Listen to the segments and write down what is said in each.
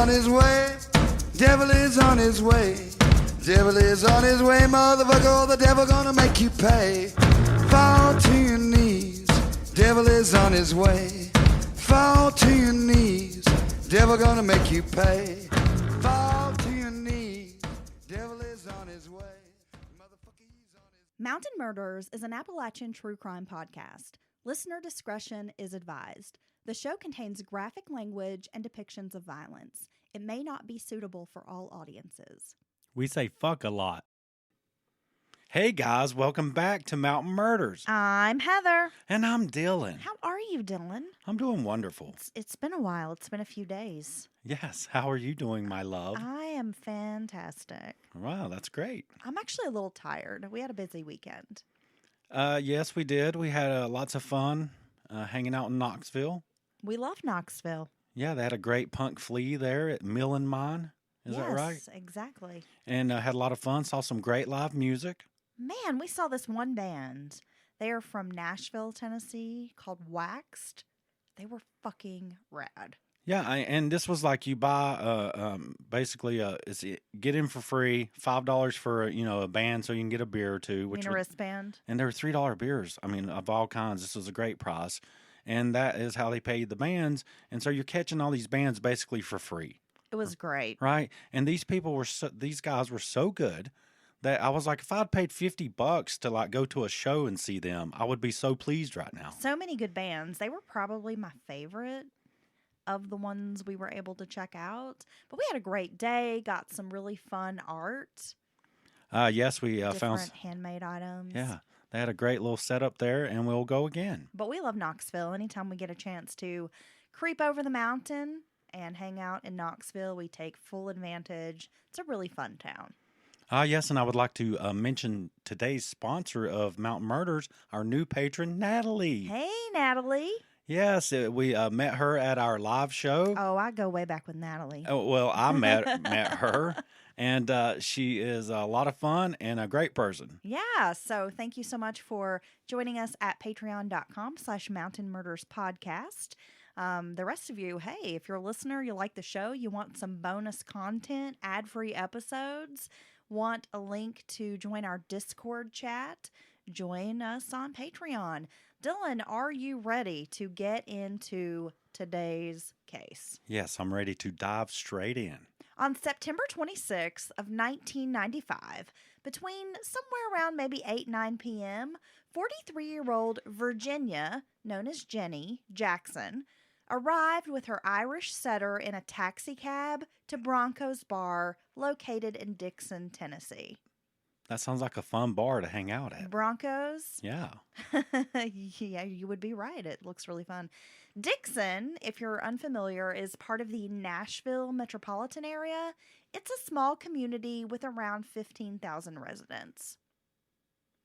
on his way. Devil is on his way. Devil is on his way, motherfucker. The devil gonna make you pay. Fall to your knees. Devil is on his way. Fall to your knees. Devil gonna make you pay. Fall to your knees. Devil is on his way. Motherfucker, he's on his... Mountain Murders is an Appalachian true crime podcast. Listener discretion is advised. The show contains graphic language and depictions of violence. It may not be suitable for all audiences. We say fuck a lot. Hey guys, welcome back to Mountain Murders. I'm Heather. And I'm Dylan. How are you, Dylan? I'm doing wonderful. It's been a while. It's been a few days. Yes, how are you doing, my love? I am fantastic. Wow, that's great. I'm actually a little tired. We had a busy weekend. Yes, we did. We had lots of fun hanging out in Knoxville. We love Knoxville. Yeah, they had a great punk flea there at Mill and Mine. Is that right? Yes, exactly. And had a lot of fun. Saw some great live music. Man, we saw this one band. They are from Nashville, Tennessee, called Waxed. They were fucking rad. Yeah, and this was like you buy basically get in for free, $5 for a band, so you can get a beer or two. A wristband. And they were $3 beers. I mean, of all kinds. This was a great price, and that is how they paid the bands. And so you're catching all these bands basically for free. It was great, right? And these guys were so good that I was like, if I'd paid $50 to like go to a show and see them, I would be so pleased right now. So many good bands. They were probably my favorite of the ones we were able to check out. But we had a great day, got some really fun art. Yes, we found different handmade items. Yeah, they had a great little setup there, and we'll go again. But we love Knoxville. Anytime we get a chance to creep over the mountain and hang out in Knoxville, we take full advantage. It's a really fun town. Yes, and I would like to mention today's sponsor of Mountain Murders, our new patron, Natalie. Hey, Natalie. Yes, we met her at our live show. Oh, I go way back with Natalie. Oh, well, I met her, and she is a lot of fun and a great person. Yeah, so thank you so much for joining us at patreon.com/Mountain Murders Podcast. The rest of you, hey, if you're a listener, you like the show, you want some bonus content, ad-free episodes, want a link to join our Discord chat, join us on Patreon. Dylan, are you ready to get into today's case? Yes, I'm ready to dive straight in. On September 26th of 1995, between somewhere around maybe 8-9 p.m., 43-year-old Virginia, known as Jenny Jackson, arrived with her Irish setter in a taxi cab to Bronco's Bar, located in Dixon, Tennessee. That sounds like a fun bar to hang out at. Broncos? Yeah. Yeah, you would be right. It looks really fun. Dixon, if you're unfamiliar, is part of the Nashville metropolitan area. It's a small community with around 15,000 residents.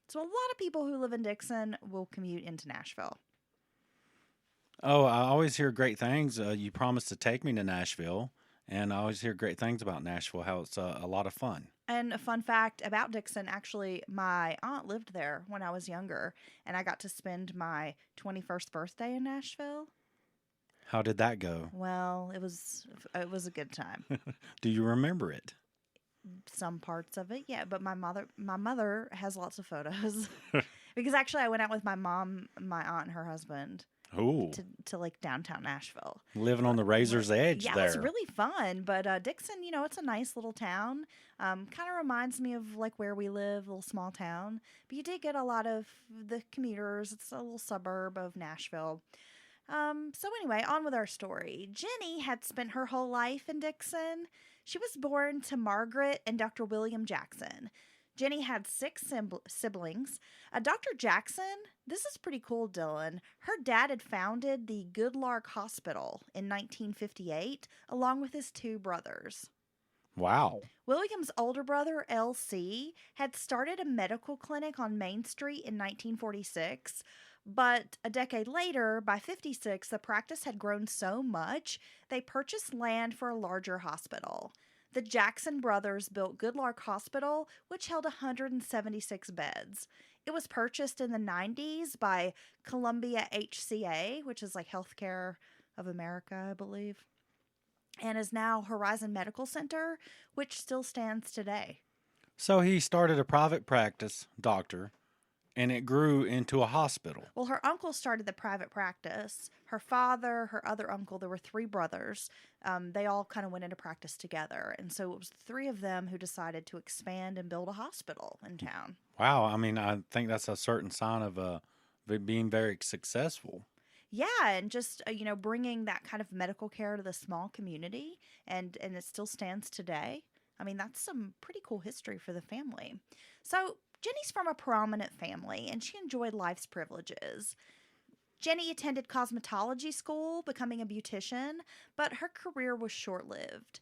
So a lot of people who live in Dixon will commute into Nashville. Oh, I always hear great things. You promised to take me to Nashville, and I always hear great things about Nashville, how it's a lot of fun. And a fun fact about Dixon, actually, my aunt lived there when I was younger, and I got to spend my 21st birthday in Nashville. How did that go? Well, it was a good time. Do you remember it? Some parts of it, yeah, but my mother has lots of photos. Because actually I went out with my mom, my aunt, and her husband. Ooh. To like downtown Nashville. Living on the razor's edge there. Yeah, it's really fun. But Dixon, it's a nice little town. Kind of reminds me of like where we live, a little small town. But you did get a lot of the commuters. It's a little suburb of Nashville. So anyway, on with our story. Jenny had spent her whole life in Dixon. She was born to Margaret and Dr. William Jackson. Jenny had 6 siblings. Dr. Jackson, this is pretty cool, Dylan. Her dad had founded the Goodlark Hospital in 1958, along with his 2 brothers. Wow. William's older brother, L.C., had started a medical clinic on Main Street in 1946, but a decade later, by 56, the practice had grown so much, they purchased land for a larger hospital. The Jackson brothers built Goodlark Hospital, which held 176 beds. It was purchased in the 90s by Columbia HCA, which is like Healthcare of America, I believe. and is now Horizon Medical Center, which still stands today. So he started a private practice, doctor, and it grew into a hospital. Well, her uncle started the private practice. Her father, her other uncle, there were three brothers. They all kind of went into practice together. And so it was the three of them who decided to expand and build a hospital in town. Wow, I mean, I think that's a certain sign of being very successful. Yeah, and just bringing that kind of medical care to the small community, and it still stands today. I mean, that's some pretty cool history for the family. So Jenny's from a prominent family, and she enjoyed life's privileges. Jenny attended cosmetology school, becoming a beautician, but her career was short-lived.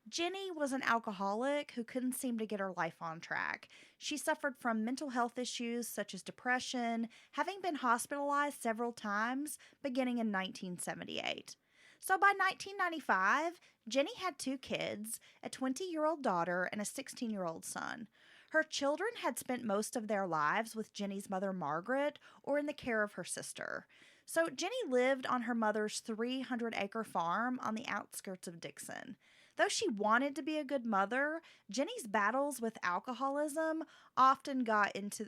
Jenny was an alcoholic who couldn't seem to get her life on track. She suffered from mental health issues such as depression, having been hospitalized several times beginning in 1978. So by 1995, Jenny had two kids, a 20-year-old daughter and a 16-year-old son. Her children had spent most of their lives with Jenny's mother, Margaret, or in the care of her sister. So Jenny lived on her mother's 300-acre farm on the outskirts of Dixon. Though she wanted to be a good mother, Jenny's battles with alcoholism often got into,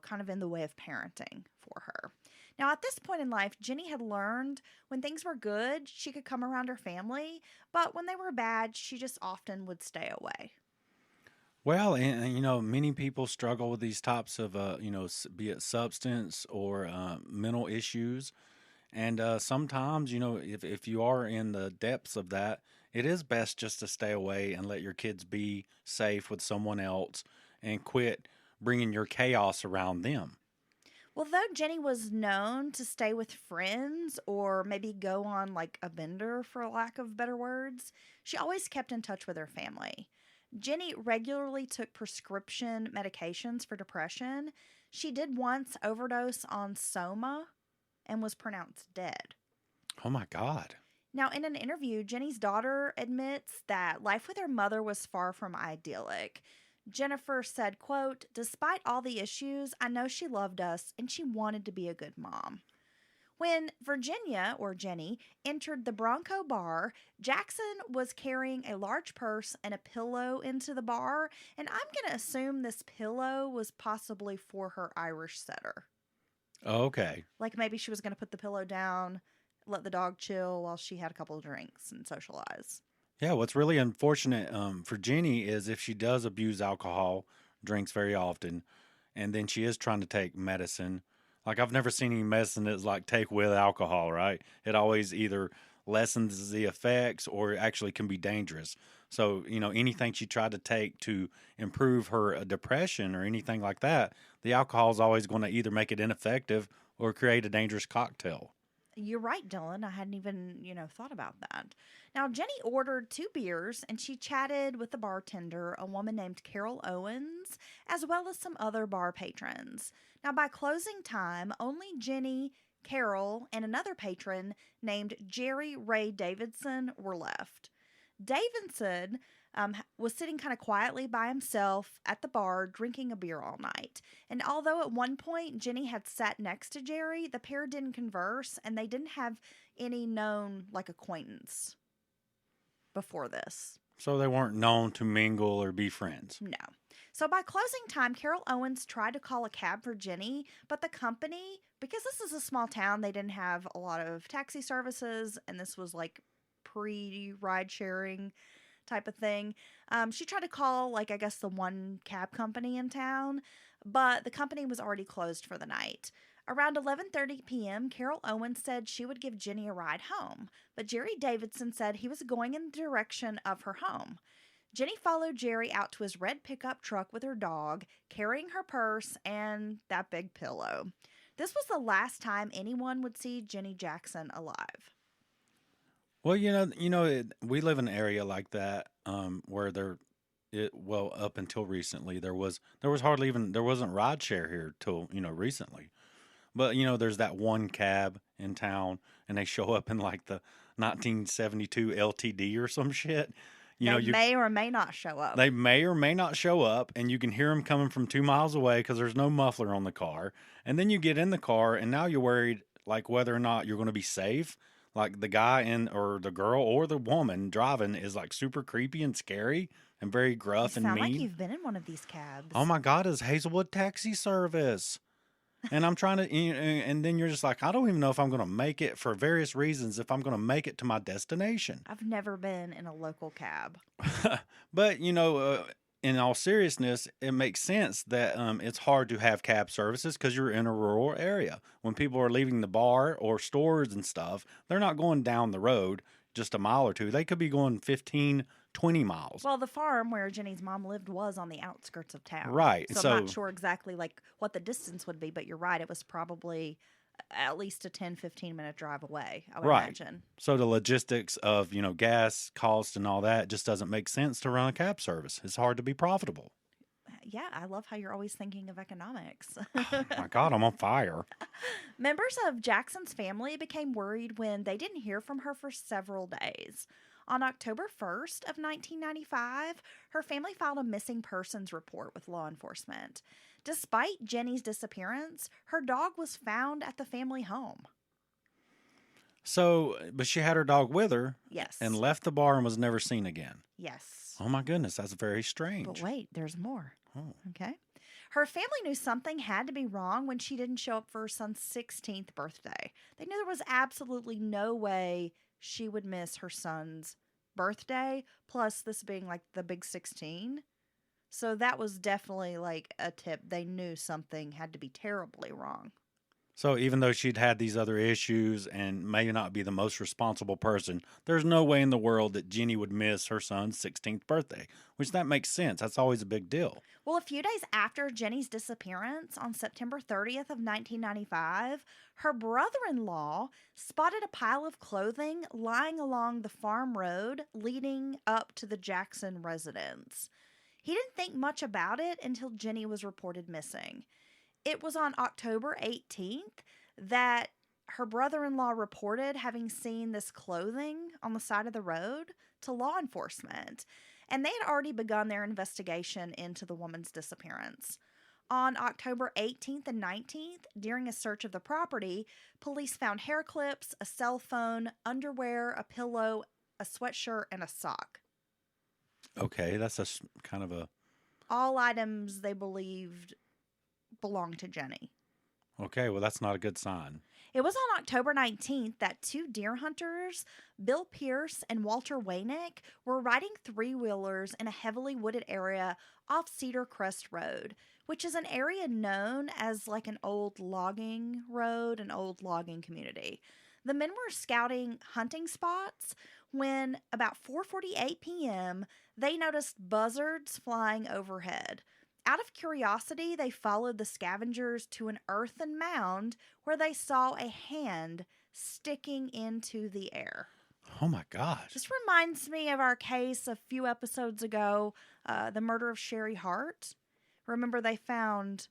kind of in the way of parenting for her. Now, at this point in life, Jenny had learned when things were good, she could come around her family, but when they were bad, she just often would stay away. Well, and many people struggle with these types of, be it substance or mental issues. And sometimes, if you are in the depths of that, it is best just to stay away and let your kids be safe with someone else and quit bringing your chaos around them. Well, though Jenny was known to stay with friends or maybe go on like a bender, for lack of better words, she always kept in touch with her family. Jenny regularly took prescription medications for depression. She did once overdose on Soma and was pronounced dead. Oh my God. Now, in an interview, Jenny's daughter admits that life with her mother was far from idyllic. Jennifer said, quote, "Despite all the issues, I know she loved us and she wanted to be a good mom." When Virginia, or Jenny, entered the Bronco Bar, Jackson was carrying a large purse and a pillow into the bar, and I'm going to assume this pillow was possibly for her Irish setter. Okay. Like maybe she was going to put the pillow down, let the dog chill while she had a couple of drinks and socialize. Yeah, what's really unfortunate for Jenny is if she does abuse alcohol, drinks very often, and then she is trying to take medicine. Like, I've never seen any medicine that's like take with alcohol, right? It always either lessens the effects or actually can be dangerous. So, anything she tried to take to improve her depression or anything like that, the alcohol is always going to either make it ineffective or create a dangerous cocktail. You're right, Dylan. I hadn't even, thought about that. Now, Jenny ordered 2 beers and she chatted with the bartender, a woman named Carol Owens, as well as some other bar patrons. Now, by closing time, only Jenny, Carol, and another patron named Jerry Ray Davidson were left. Davidson was sitting kind of quietly by himself at the bar drinking a beer all night. And although at one point Jenny had sat next to Jerry, the pair didn't converse and they didn't have any known acquaintance before this. So they weren't known to mingle or be friends. No. So by closing time, Carol Owens tried to call a cab for Jenny, but the company, because this is a small town, they didn't have a lot of taxi services, and this was like pre-ride sharing type of thing. She tried to call, the one cab company in town, but the company was already closed for the night. Around 11:30 p.m., Carol Owens said she would give Jenny a ride home, but Jerry Davidson said he was going in the direction of her home. Jenny followed Jerry out to his red pickup truck with her dog, carrying her purse and that big pillow. This was the last time anyone would see Jenny Jackson alive. Well, we live in an area like that where up until recently there wasn't ride share here till recently, but there's that one cab in town and they show up in like the 1972 LTD or some shit. They may or may not show up. They may or may not show up, and you can hear them coming from 2 miles away because there's no muffler on the car. And then you get in the car, and now you're worried like whether or not you're going to be safe. Like the guy or the girl or the woman driving is like super creepy and scary and very You gruff and sound like mean. you've been in one of these cabs. Oh my God, it's Hazelwood Taxi Service. And I'm trying to, and then you're just like, I don't even know if I'm going to make it for various reasons, if I'm going to make it to my destination. I've never been in a local cab. But, in all seriousness, it makes sense that it's hard to have cab services because you're in a rural area. When people are leaving the bar or stores and stuff, they're not going down the road just a mile or two. They could be going 15, 20 miles. Well, the farm where Jenny's mom lived was on the outskirts of town. Right. So I'm not sure exactly like what the distance would be, but you're right. It was probably at least a 10, 15-minute drive away, I would imagine. So the logistics of, gas cost and all that just doesn't make sense to run a cab service. It's hard to be profitable. Yeah, I love how you're always thinking of economics. Oh my God, I'm on fire. Members of Jackson's family became worried when they didn't hear from her for several days. On October 1st of 1995, her family filed a missing persons report with law enforcement. Despite Jenny's disappearance, her dog was found at the family home. So, but she had her dog with her. Yes. And left the bar and was never seen again. Yes. Oh my goodness, that's very strange. But wait, there's more. Oh. Okay. Her family knew something had to be wrong when she didn't show up for her son's 16th birthday. They knew there was absolutely no way she would miss her son's birthday, plus this being like the big 16. So that was definitely like a tip. They knew something had to be terribly wrong. So even though she'd had these other issues and may not be the most responsible person, there's no way in the world that Jenny would miss her son's 16th birthday, which that makes sense. That's always a big deal. Well, a few days after Jenny's disappearance on September 30th of 1995, her brother-in-law spotted a pile of clothing lying along the farm road leading up to the Jackson residence. He didn't think much about it until Jenny was reported missing. It was on October 18th that her brother-in-law reported having seen this clothing on the side of the road to law enforcement, and they had already begun their investigation into the woman's disappearance. On October 18th and 19th, during a search of the property, police found hair clips, a cell phone, underwear, a pillow, a sweatshirt, and a sock. Okay, that's a kind of a... All items they believed belonged to Jenny. Okay, well, that's not a good sign. It was on October 19th that two deer hunters, Bill Pierce and Walter Waynick, were riding three-wheelers in a heavily wooded area off Cedar Crest Road, which is an area known as like an old logging road, an old logging community. The men were scouting hunting spots when, about 4:48 p.m., they noticed buzzards flying overhead. Out of curiosity, they followed the scavengers to an earthen mound where they saw a hand sticking into the air. Oh my gosh. This reminds me of our case a few episodes ago, the murder of Sherry Hart. Remember, they found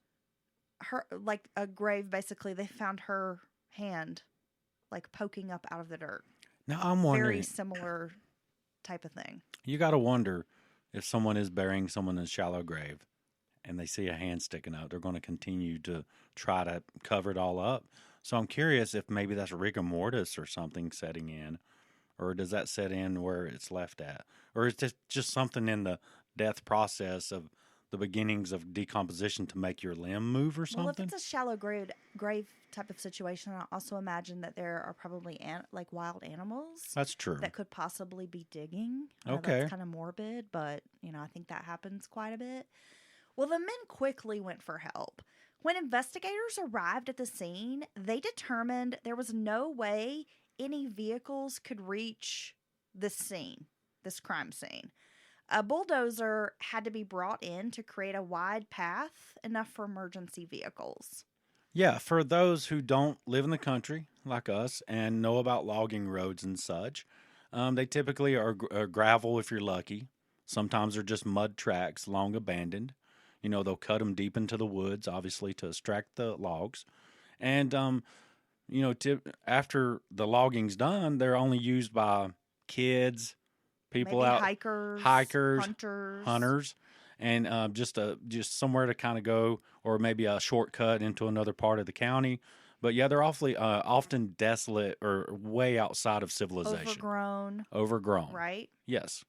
her, like a grave, basically. They found her hand, like poking up out of the dirt. Now I'm wondering. Very similar type of thing. You got to wonder if someone is burying someone in a shallow grave and they see a hand sticking out, they're going to continue to try to cover it all up. So I'm curious if maybe that's rigor mortis or something setting in, or does that set in where it's left at? Or is it just something in the death process of the beginnings of decomposition to make your limb move or something? Well, if it's a shallow grave type of situation, I also imagine that there are probably like wild animals. That's true. That could possibly be digging. Okay. That's kind of morbid, but I think that happens quite a bit. Well, the men quickly went for help. When investigators arrived at the scene, they determined there was no way any vehicles could reach this crime scene. A bulldozer had to be brought in to create a wide path, enough for emergency vehicles. Yeah, for those who don't live in the country like us and know about logging roads and such, they typically are gravel if you're lucky. Sometimes they're just mud tracks, long abandoned. They'll cut them deep into the woods, obviously, to extract the logs. And, after the logging's done, they're only used by kids, people Maybe out, hikers, hunters, and just somewhere to kind of go, or maybe a shortcut into another part of the county. But yeah, they're awfully often desolate or way outside of civilization. Overgrown, Overgrown. right? Yes.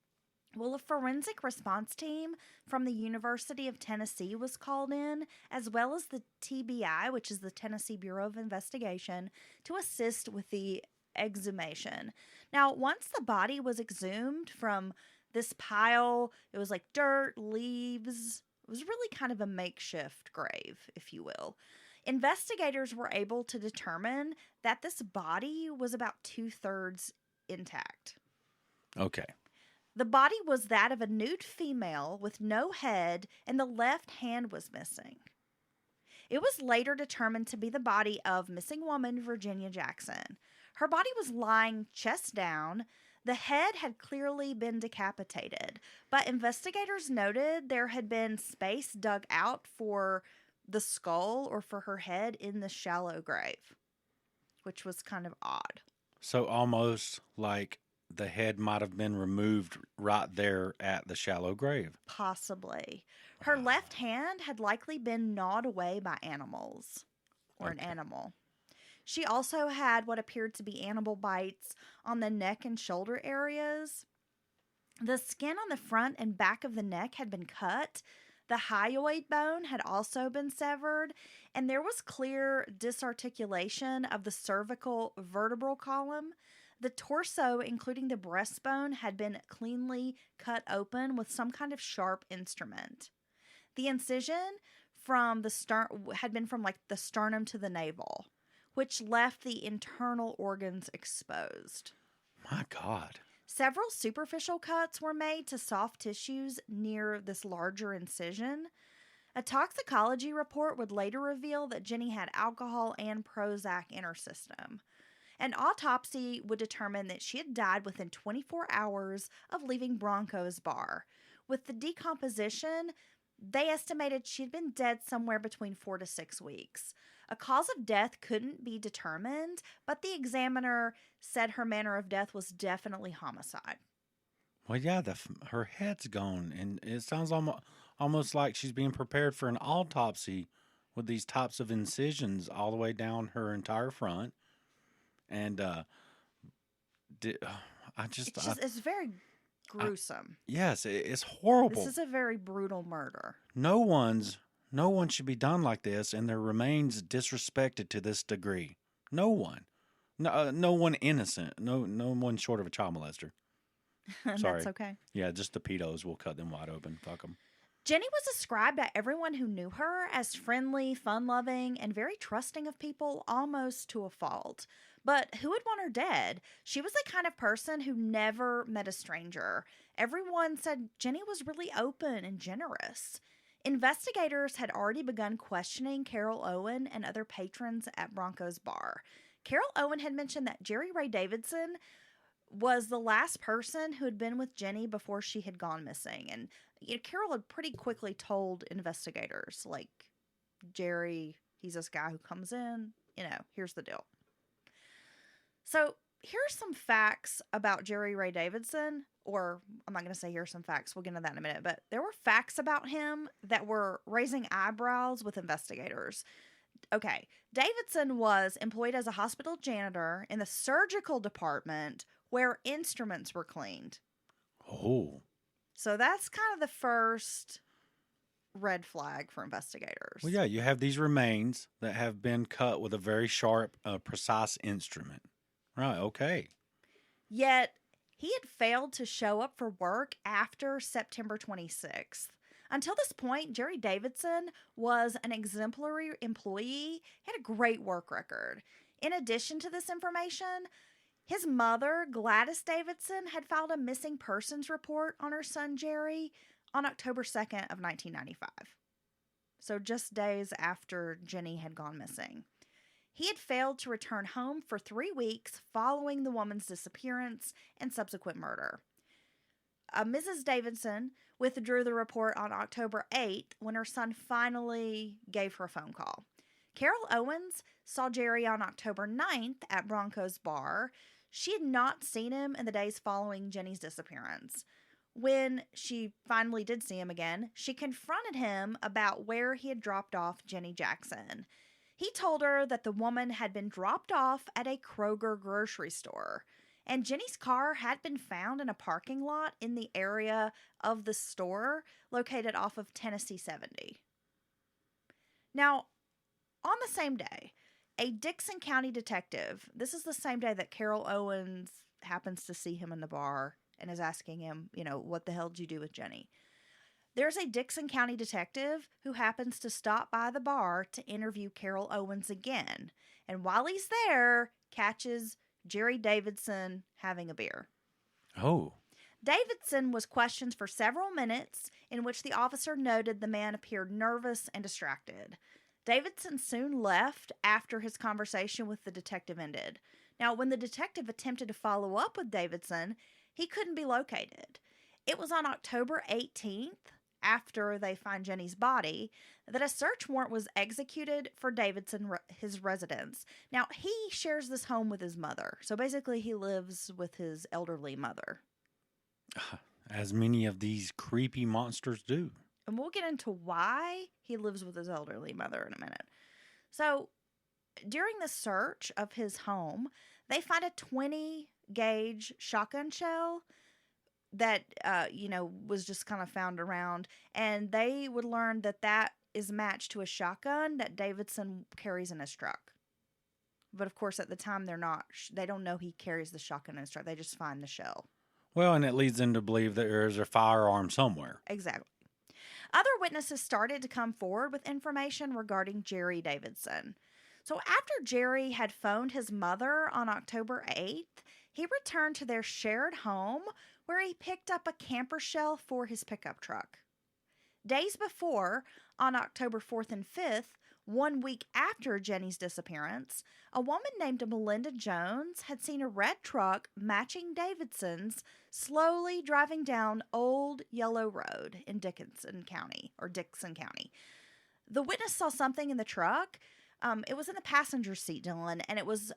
Well, a forensic response team from the University of Tennessee was called in, as well as the TBI, which is the Tennessee Bureau of Investigation, to assist with the exhumation. Now, once the body was exhumed from this pile, it was like dirt, leaves. It was really kind of a makeshift grave, if you will. Investigators were able to determine that this body was about 2/3 intact. Okay. The body was that of a nude female with no head, and the left hand was missing. It was later determined to be the body of missing woman Virginia Jackson. Her body was lying chest down. The head had clearly been decapitated, but investigators noted there had been space dug out for the skull or for her head in the shallow grave, which was kind of odd. So almost like the head might have been removed right there at the shallow grave. Possibly. Her left hand had likely been gnawed away by animals or an Okay. animal. She also had what appeared to be animal bites on the neck and shoulder areas. The skin on the front and back of the neck had been cut. The hyoid bone had also been severed, and there was clear disarticulation of the cervical vertebral column. The torso, including the breastbone, had been cleanly cut open with some kind of sharp instrument. The incision from the had been from like the sternum to the navel, which left the internal organs exposed. My God. Several superficial cuts were made to soft tissues near this larger incision. A toxicology report would later reveal that Jenny had alcohol and Prozac in her system. An autopsy would determine that she had died within 24 hours of leaving Bronco's bar. With the decomposition, they estimated she'd been dead somewhere between 4 to 6 weeks. A cause of death couldn't be determined, but the examiner said her manner of death was definitely homicide. Well, yeah, her head's gone, and it sounds almost like she's being prepared for an autopsy with these types of incisions all the way down her entire front. And It's very gruesome. Yes, it's horrible. This is a very brutal murder. No one should be done like this, and their remains disrespected to this degree. No one, no one innocent. No one short of a child molester. Sorry. That's okay. Yeah, just the pedos. We'll cut them wide open. Fuck them. Jenny was described by everyone who knew her as friendly, fun-loving, and very trusting of people, almost to a fault. But who would want her dead? She was the kind of person who never met a stranger. Everyone said Jenny was really open and generous. Investigators had already begun questioning Carol Owen and other patrons at Bronco's bar. Carol Owen had mentioned that Jerry Ray Davidson was the last person who had been with Jenny before she had gone missing. And Carol had pretty quickly told investigators, like, Jerry, he's this guy who comes in, here's the deal. So here's some facts about Jerry Ray Davidson, or I'm not going to say here's some facts. We'll get into that in a minute. But there were facts about him that were raising eyebrows with investigators. Okay, Davidson was employed as a hospital janitor in the surgical department where instruments were cleaned. Oh. So that's kind of the first red flag for investigators. Well, yeah, you have these remains that have been cut with a very sharp, precise instrument. Right, okay. Yet, he had failed to show up for work after September 26th. Until this point, Jerry Davidson was an exemplary employee. He had a great work record. In addition to this information, his mother, Gladys Davidson, had filed a missing persons report on her son Jerry on October 2nd of 1995. So just days after Jenny had gone missing. He had failed to return home for 3 weeks following the woman's disappearance and subsequent murder. Mrs. Davidson withdrew the report on October 8th when her son finally gave her a phone call. Carol Owens saw Jerry on October 9th at Bronco's bar. She had not seen him in the days following Jenny's disappearance. When she finally did see him again, she confronted him about where he had dropped off Jenny Jackson. He He told her that the woman had been dropped off at a Kroger grocery store, and Jenny's car had been found in a parking lot in the area of the store located off of Tennessee 70. Now, on the same day, a Dickson County detective, this is the same day that Carol Owens happens to see him in the bar and is asking him, what the hell did you do with Jenny? There's a Dickson County detective who happens to stop by the bar to interview Carol Owens again. And while he's there, catches Jerry Davidson having a beer. Oh. Davidson was questioned for several minutes, in which the officer noted the man appeared nervous and distracted. Davidson soon left after his conversation with the detective ended. Now, when the detective attempted to follow up with Davidson, he couldn't be located. It was on October 18th, after they find Jenny's body, that a search warrant was executed for Davidson, his residence. Now, he shares this home with his mother. So basically, he lives with his elderly mother. As many of these creepy monsters do. And we'll get into why he lives with his elderly mother in a minute. So, during the search of his home, they find a 20-gauge shotgun shell that, was just kind of found around. And they would learn that that is matched to a shotgun that Davidson carries in his truck. But, of course, at the time, they don't know he carries the shotgun in his truck. They just find the shell. Well, and it leads them to believe that there is a firearm somewhere. Exactly. Other witnesses started to come forward with information regarding Jerry Davidson. So after Jerry had phoned his mother on October 8th, he returned to their shared home where he picked up a camper shell for his pickup truck. Days before, on October 4th and 5th, 1 week after Jenny's disappearance, a woman named Melinda Jones had seen a red truck matching Davidson's slowly driving down Old Yellow Road in Dickinson County. The witness saw something in the truck. It was in the passenger seat, Dylan, and it was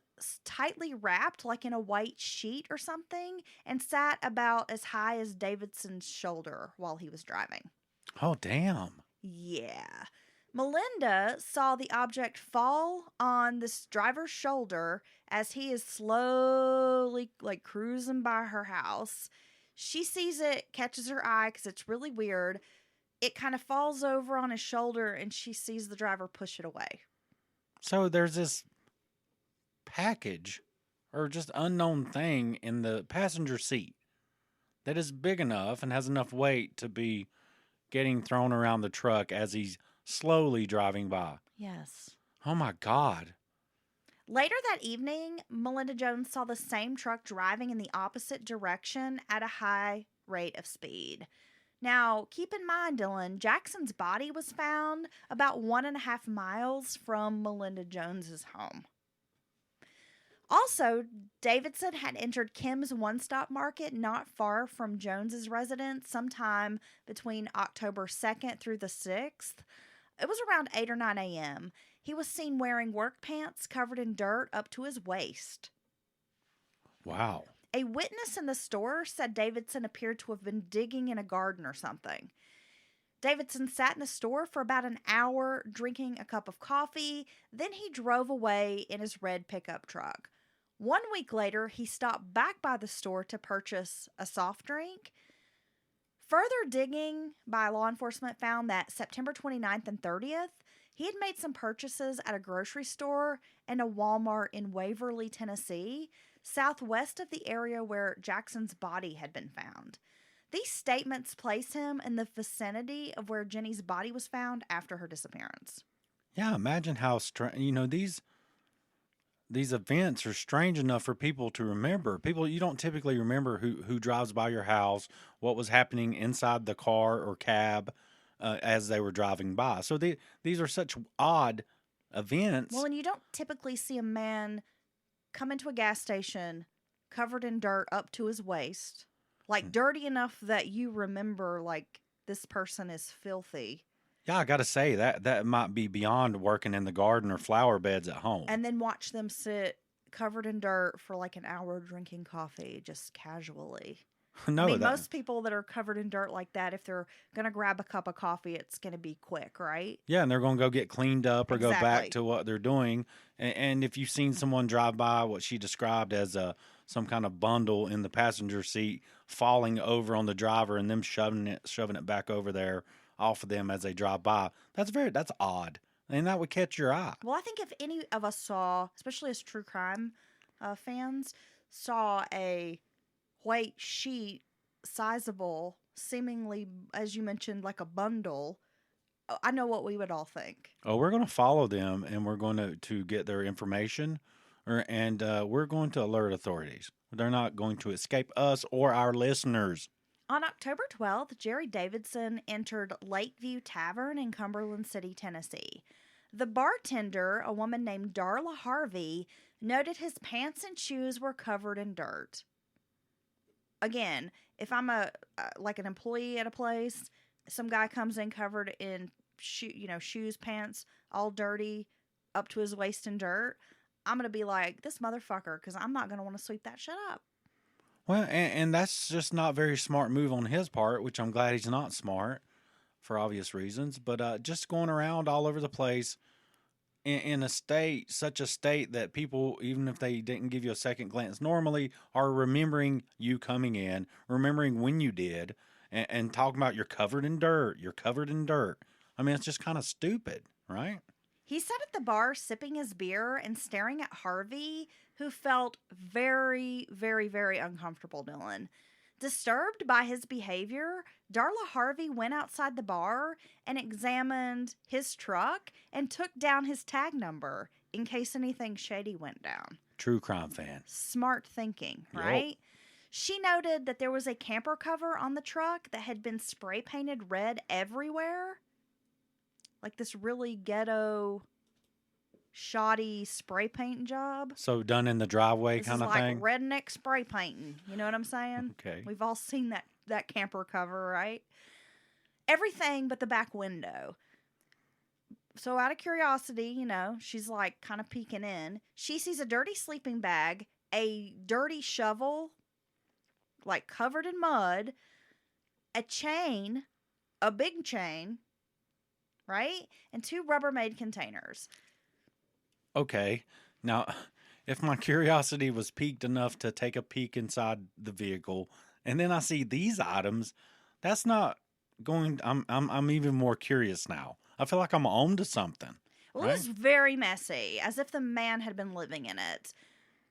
tightly wrapped like in a white sheet or something and sat about as high as Davidson's shoulder while he was driving. Oh, damn. Yeah. Melinda saw the object fall on this driver's shoulder as he is slowly cruising by her house. She sees it, catches her eye because it's really weird. It kind of falls over on his shoulder and she sees the driver push it away. So there's this package or just unknown thing in the passenger seat that is big enough and has enough weight to be getting thrown around the truck as he's slowly driving by. Yes. Oh my God. Later that evening, Melinda Jones saw the same truck driving in the opposite direction at a high rate of speed. Now, keep in mind, Dylan, Jackson's body was found about 1.5 miles from Melinda Jones's home. Also, Davidson had entered Kim's One-Stop Market not far from Jones's residence sometime between October 2nd through the 6th. It was around 8 or 9 a.m. He was seen wearing work pants covered in dirt up to his waist. Wow. A witness in the store said Davidson appeared to have been digging in a garden or something. Davidson sat in the store for about an hour drinking a cup of coffee. Then he drove away in his red pickup truck. 1 week later, he stopped back by the store to purchase a soft drink. Further digging by law enforcement found that September 29th and 30th, he had made some purchases at a grocery store and a Walmart in Waverly, Tennessee, southwest of the area where Jackson's body had been found. These statements place him in the vicinity of where Jenny's body was found after her disappearance. Yeah, imagine how strange, these events are strange enough for people to remember. People, you don't typically remember who drives by your house, what was happening inside the car or cab as they were driving by. So these are such odd events. Well, and you don't typically see a man come into a gas station covered in dirt up to his waist, dirty enough that you remember, this person is filthy. Yeah, I got to say, that might be beyond working in the garden or flower beds at home. And then watch them sit covered in dirt for an hour drinking coffee just casually. I No, mean, that most people that are covered in dirt like that, if they're going to grab a cup of coffee, it's going to be quick, right? yeah, and they're going to go get cleaned up or go back Exactly. to what they're doing. And if you've seen someone drive by what she described as some kind of bundle in the passenger seat falling over on the driver and them shoving it back over there off of them as they drive by, that's odd, and that would catch your eye. Well, I think if any of us saw, especially as true crime fans, saw a white sheet, sizable, seemingly, as you mentioned, like a bundle, I know what we would all think. Oh, we're going to follow them, and we're going to get their information, and we're going to alert authorities. They're not going to escape us or our listeners. On October 12th, Jerry Davidson entered Lakeview Tavern in Cumberland City, Tennessee. The bartender, a woman named Darla Harvey, noted his pants and shoes were covered in dirt. Again, if I'm like an employee at a place, some guy comes in covered in shoes, pants, all dirty, up to his waist in dirt, I'm gonna be like, this motherfucker, because I'm not gonna want to sweep that shit up. Well, and that's just not a very smart move on his part, which I'm glad he's not smart for obvious reasons. But just going around all over the place in such a state that people, even if they didn't give you a second glance normally, are remembering you coming in, remembering when you did, and talking about you're covered in dirt. You're covered in dirt. I mean, it's just kind of stupid, right? He sat at the bar sipping his beer and staring at Harvey, who felt very, very, very uncomfortable, Dylan. Disturbed by his behavior, Darla Harvey went outside the bar and examined his truck and took down his tag number in case anything shady went down. True crime fan. Smart thinking, Yep. right? She noted that there was a camper cover on the truck that had been spray painted red everywhere. Like this really ghetto, shoddy spray paint job. So done in the driveway This kind is of like thing? redneck spray painting. You know what I'm saying? Okay. We've all seen that camper cover, right? Everything but the back window. So out of curiosity, she's like kind of peeking in. She sees a dirty sleeping bag, a dirty shovel, like covered in mud, a chain, a big chain, right? And 2 Rubbermaid containers. Okay. Now, if my curiosity was piqued enough to take a peek inside the vehicle, and then I see these items, that's not going. I'm even more curious now. I feel like I'm on to something. Well, Right? it was very messy, as if the man had been living in it.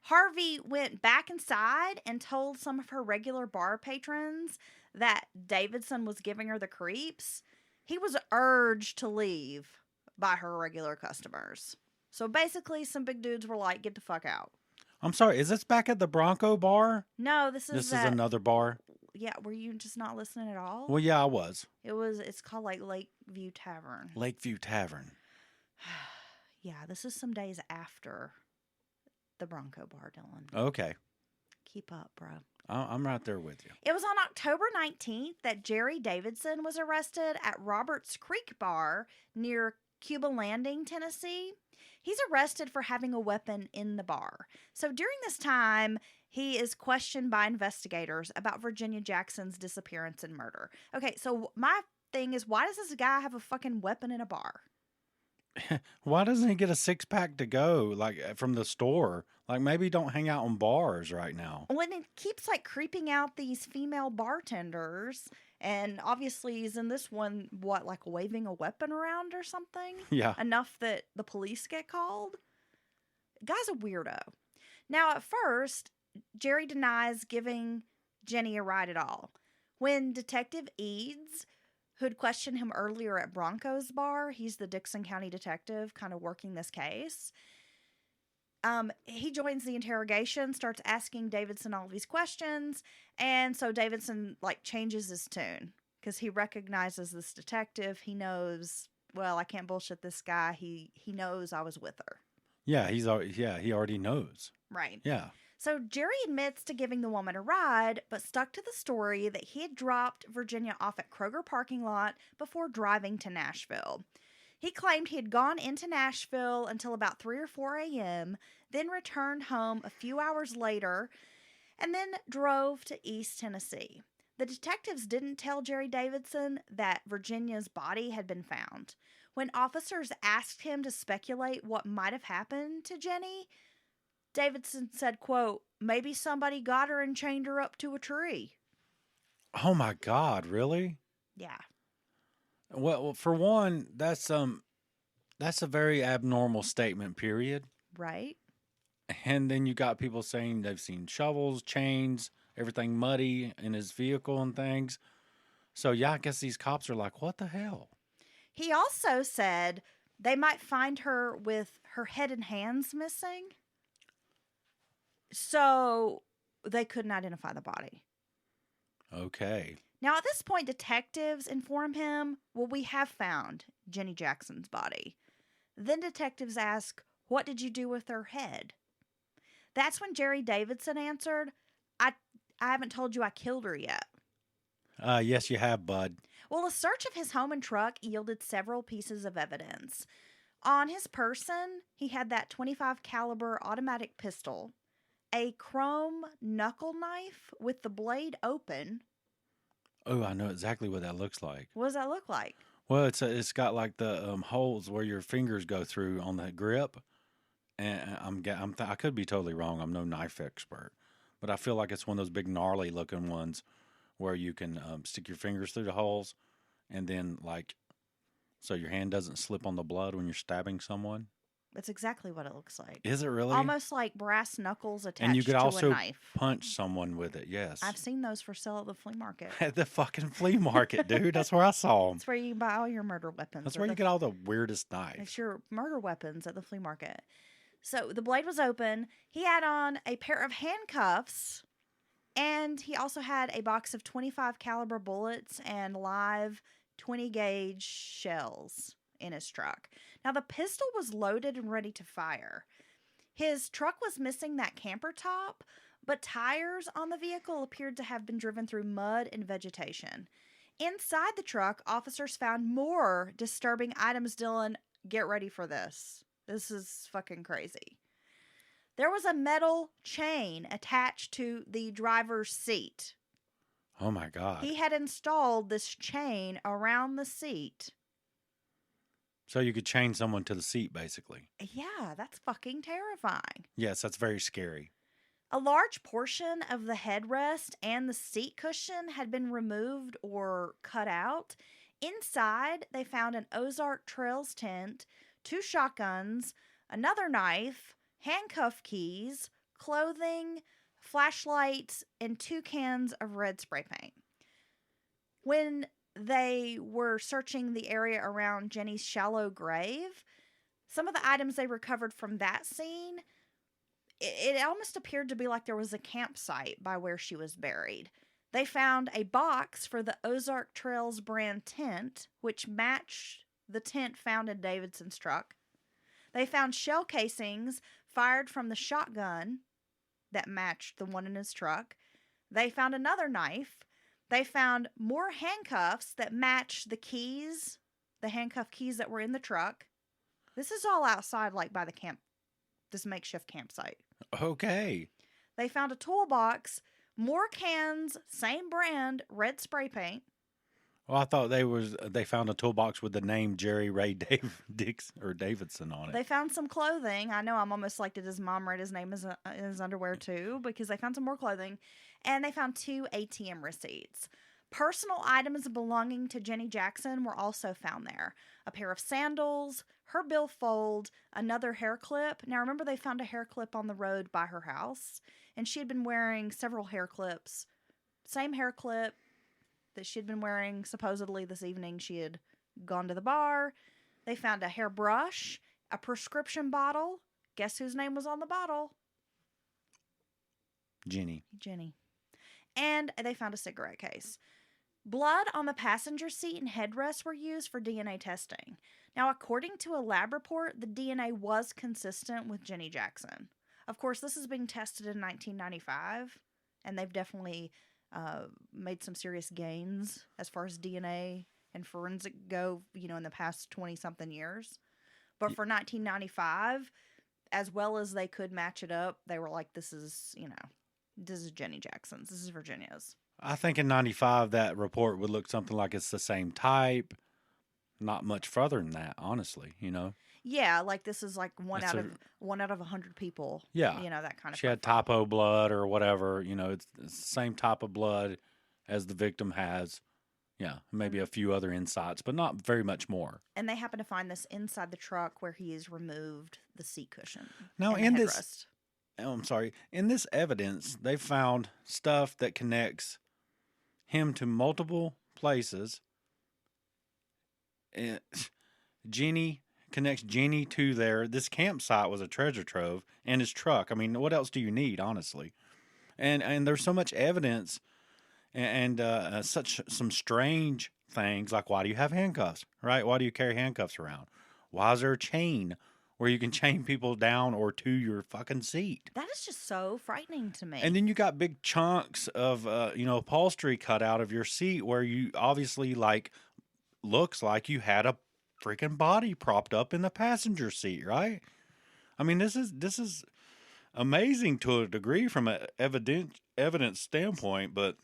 Harvey went back inside and told some of her regular bar patrons that Davidson was giving her the creeps. He was urged to leave by her regular customers. So basically, some big dudes were like, get the fuck out. I'm sorry. Is this back at the Bronco bar? No, this This is is another bar. Yeah, were you just not listening at all? Well, yeah, I was. It's called like Lakeview Tavern. Lakeview Tavern. Yeah, this is some days after the Bronco bar, Dylan. Okay. Keep up, bro. I'm right there with you. It was on October 19th that Jerry Davidson was arrested at Roberts Creek Bar near Cuba Landing, Tennessee. He's arrested for having a weapon in the bar. So during this time, he is questioned by investigators about Virginia Jackson's disappearance and murder. Okay, so my thing is, why does this guy have a fucking weapon in a bar? Why doesn't he get a 6-pack to go, like from the store? Like maybe don't hang out on bars right now. When it keeps like creeping out these female bartenders, and obviously he's in this one, like waving a weapon around or something? Yeah. Enough that the police get called? Guy's a weirdo. Now, at first, Jerry denies giving Jenny a ride at all. When Detective Eads, who'd questioned him earlier at Bronco's bar, he's the Dixon County detective kind of working this case, he joins the interrogation, starts asking Davidson all these questions, and so Davidson like changes his tune because he recognizes this detective. He knows, well, I can't bullshit this guy. He knows I was with her. Yeah, he already knows. Right. Yeah. So Jerry admits to giving the woman a ride, but stuck to the story that he had dropped Virginia off at Kroger parking lot before driving to Nashville. He claimed he had gone into Nashville until about 3 or 4 a.m., then returned home a few hours later, and then drove to East Tennessee. The detectives didn't tell Jerry Davidson that Virginia's body had been found. When officers asked him to speculate what might have happened to Jenny, Davidson said, quote, "Maybe somebody got her and chained her up to a tree." Oh my God, really? Yeah. Well, for one, that's a very abnormal statement, period. Right? And then you got people saying they've seen shovels, chains, everything muddy in his vehicle and things. So yeah, I guess these cops are like, what the hell? He also said they might find her with her head and hands missing. So they couldn't identify the body. Okay. Now, at this point, detectives inform him, well, we have found Jenny Jackson's body. Then detectives ask, what did you do with her head? That's when Jerry Davidson answered, I haven't told you I killed her yet. Yes, you have, bud. Well, a search of his home and truck yielded several pieces of evidence. On his person, he had that .25 caliber automatic pistol, a chrome knuckle knife with the blade open. Oh, I know exactly what that looks like. What does that look like? Well, it's got like the holes where your fingers go through on the grip, and I could be totally wrong. I'm no knife expert, but I feel like it's one of those big gnarly looking ones where you can stick your fingers through the holes, and then so your hand doesn't slip on the blood when you're stabbing someone. That's exactly what it looks like. Is it really? Almost like brass knuckles attached And you could to also a knife. punch someone with it. Yes, I've seen those for sale at the flea market. at the fucking flea market, dude. That's where I saw them. That's where you buy all your murder weapons. That's where you get all the weirdest knives. It's your murder weapons at the flea market. So the blade was open. He had on a pair of handcuffs, and he also had a box of .25 caliber bullets and live 20 gauge shells in his truck. Now the pistol was loaded and ready to fire. His truck was missing that camper top, but tires on the vehicle appeared to have been driven through mud and vegetation. Inside the truck, officers found more disturbing items. Dylan, get ready for this. This is fucking crazy. There was a metal chain attached to the driver's seat. Oh my God. He had installed this chain around the seat. So you could chain someone to the seat, basically. Yeah, that's fucking terrifying. Yes, that's very scary. A large portion of the headrest and the seat cushion had been removed or cut out. Inside, they found an Ozark Trails tent, 2 shotguns, another knife, handcuff keys, clothing, flashlights, and 2 cans of red spray paint. When they were searching the area around Jenny's shallow grave, some of the items they recovered from that scene, it almost appeared to be like there was a campsite by where she was buried. They found a box for the Ozark Trails brand tent, which matched the tent found in Davidson's truck. They found shell casings fired from the shotgun that matched the one in his truck. They found another knife. They found more handcuffs that matched the keys, the handcuff keys that were in the truck. This is all outside, like by the camp, this makeshift campsite. Okay. They found a toolbox, more cans, same brand, red spray paint. Well, I thought they found a toolbox with the name Jerry Ray Davidson on it. They found some clothing. I know I'm almost like, did his mom write his name in his underwear too? Because they found some more clothing. And they found 2 ATM receipts. Personal items belonging to Jenny Jackson were also found there. A pair of sandals, her billfold, another hair clip. Now remember, they found a hair clip on the road by her house. And she had been wearing several hair clips. Same hair clip that she'd been wearing supposedly this evening. She had gone to the bar. They found a hairbrush, a prescription bottle. Guess whose name was on the bottle? Jenny. And they found a cigarette case. Blood on the passenger seat and headrest were used for DNA testing. Now, according to a lab report, the DNA was consistent with Jenny Jackson. Of course, this is being tested in 1995, and they've definitely made some serious gains as far as DNA and forensic go, in the past 20-something years. But for 1995, as well as they could match it up, they were like, this is, This is Jenny Jackson's. This is Virginia's. I think in 95 that report would look something like it's the same type. Not much further than that, honestly, you know. Yeah, like this is like one It's out a- of 100 people. Yeah. You know, that kind of She had profile. typo blood or whatever, you know, it's the same type of blood as the victim has. Yeah, maybe a few other insights, but not very much more. And they happen to find this inside the truck where he has removed the seat cushion. Now, and the in this, headrest. oh, I'm sorry, in this evidence, they found stuff that connects him to multiple places. And Jeannie connects Jeannie to there. This campsite was a treasure trove, and his truck. I mean, what else do you need, honestly? And there's so much evidence, and such some strange things like, why do you have handcuffs, right? Why do you carry handcuffs around? Why is there a chain where you can chain people down or to your fucking seat? That is just so frightening to me. And then you got big chunks of upholstery cut out of your seat where you obviously like looks like you had a freaking body propped up in the passenger seat, right? I mean, this is amazing to a degree from an evidence standpoint, but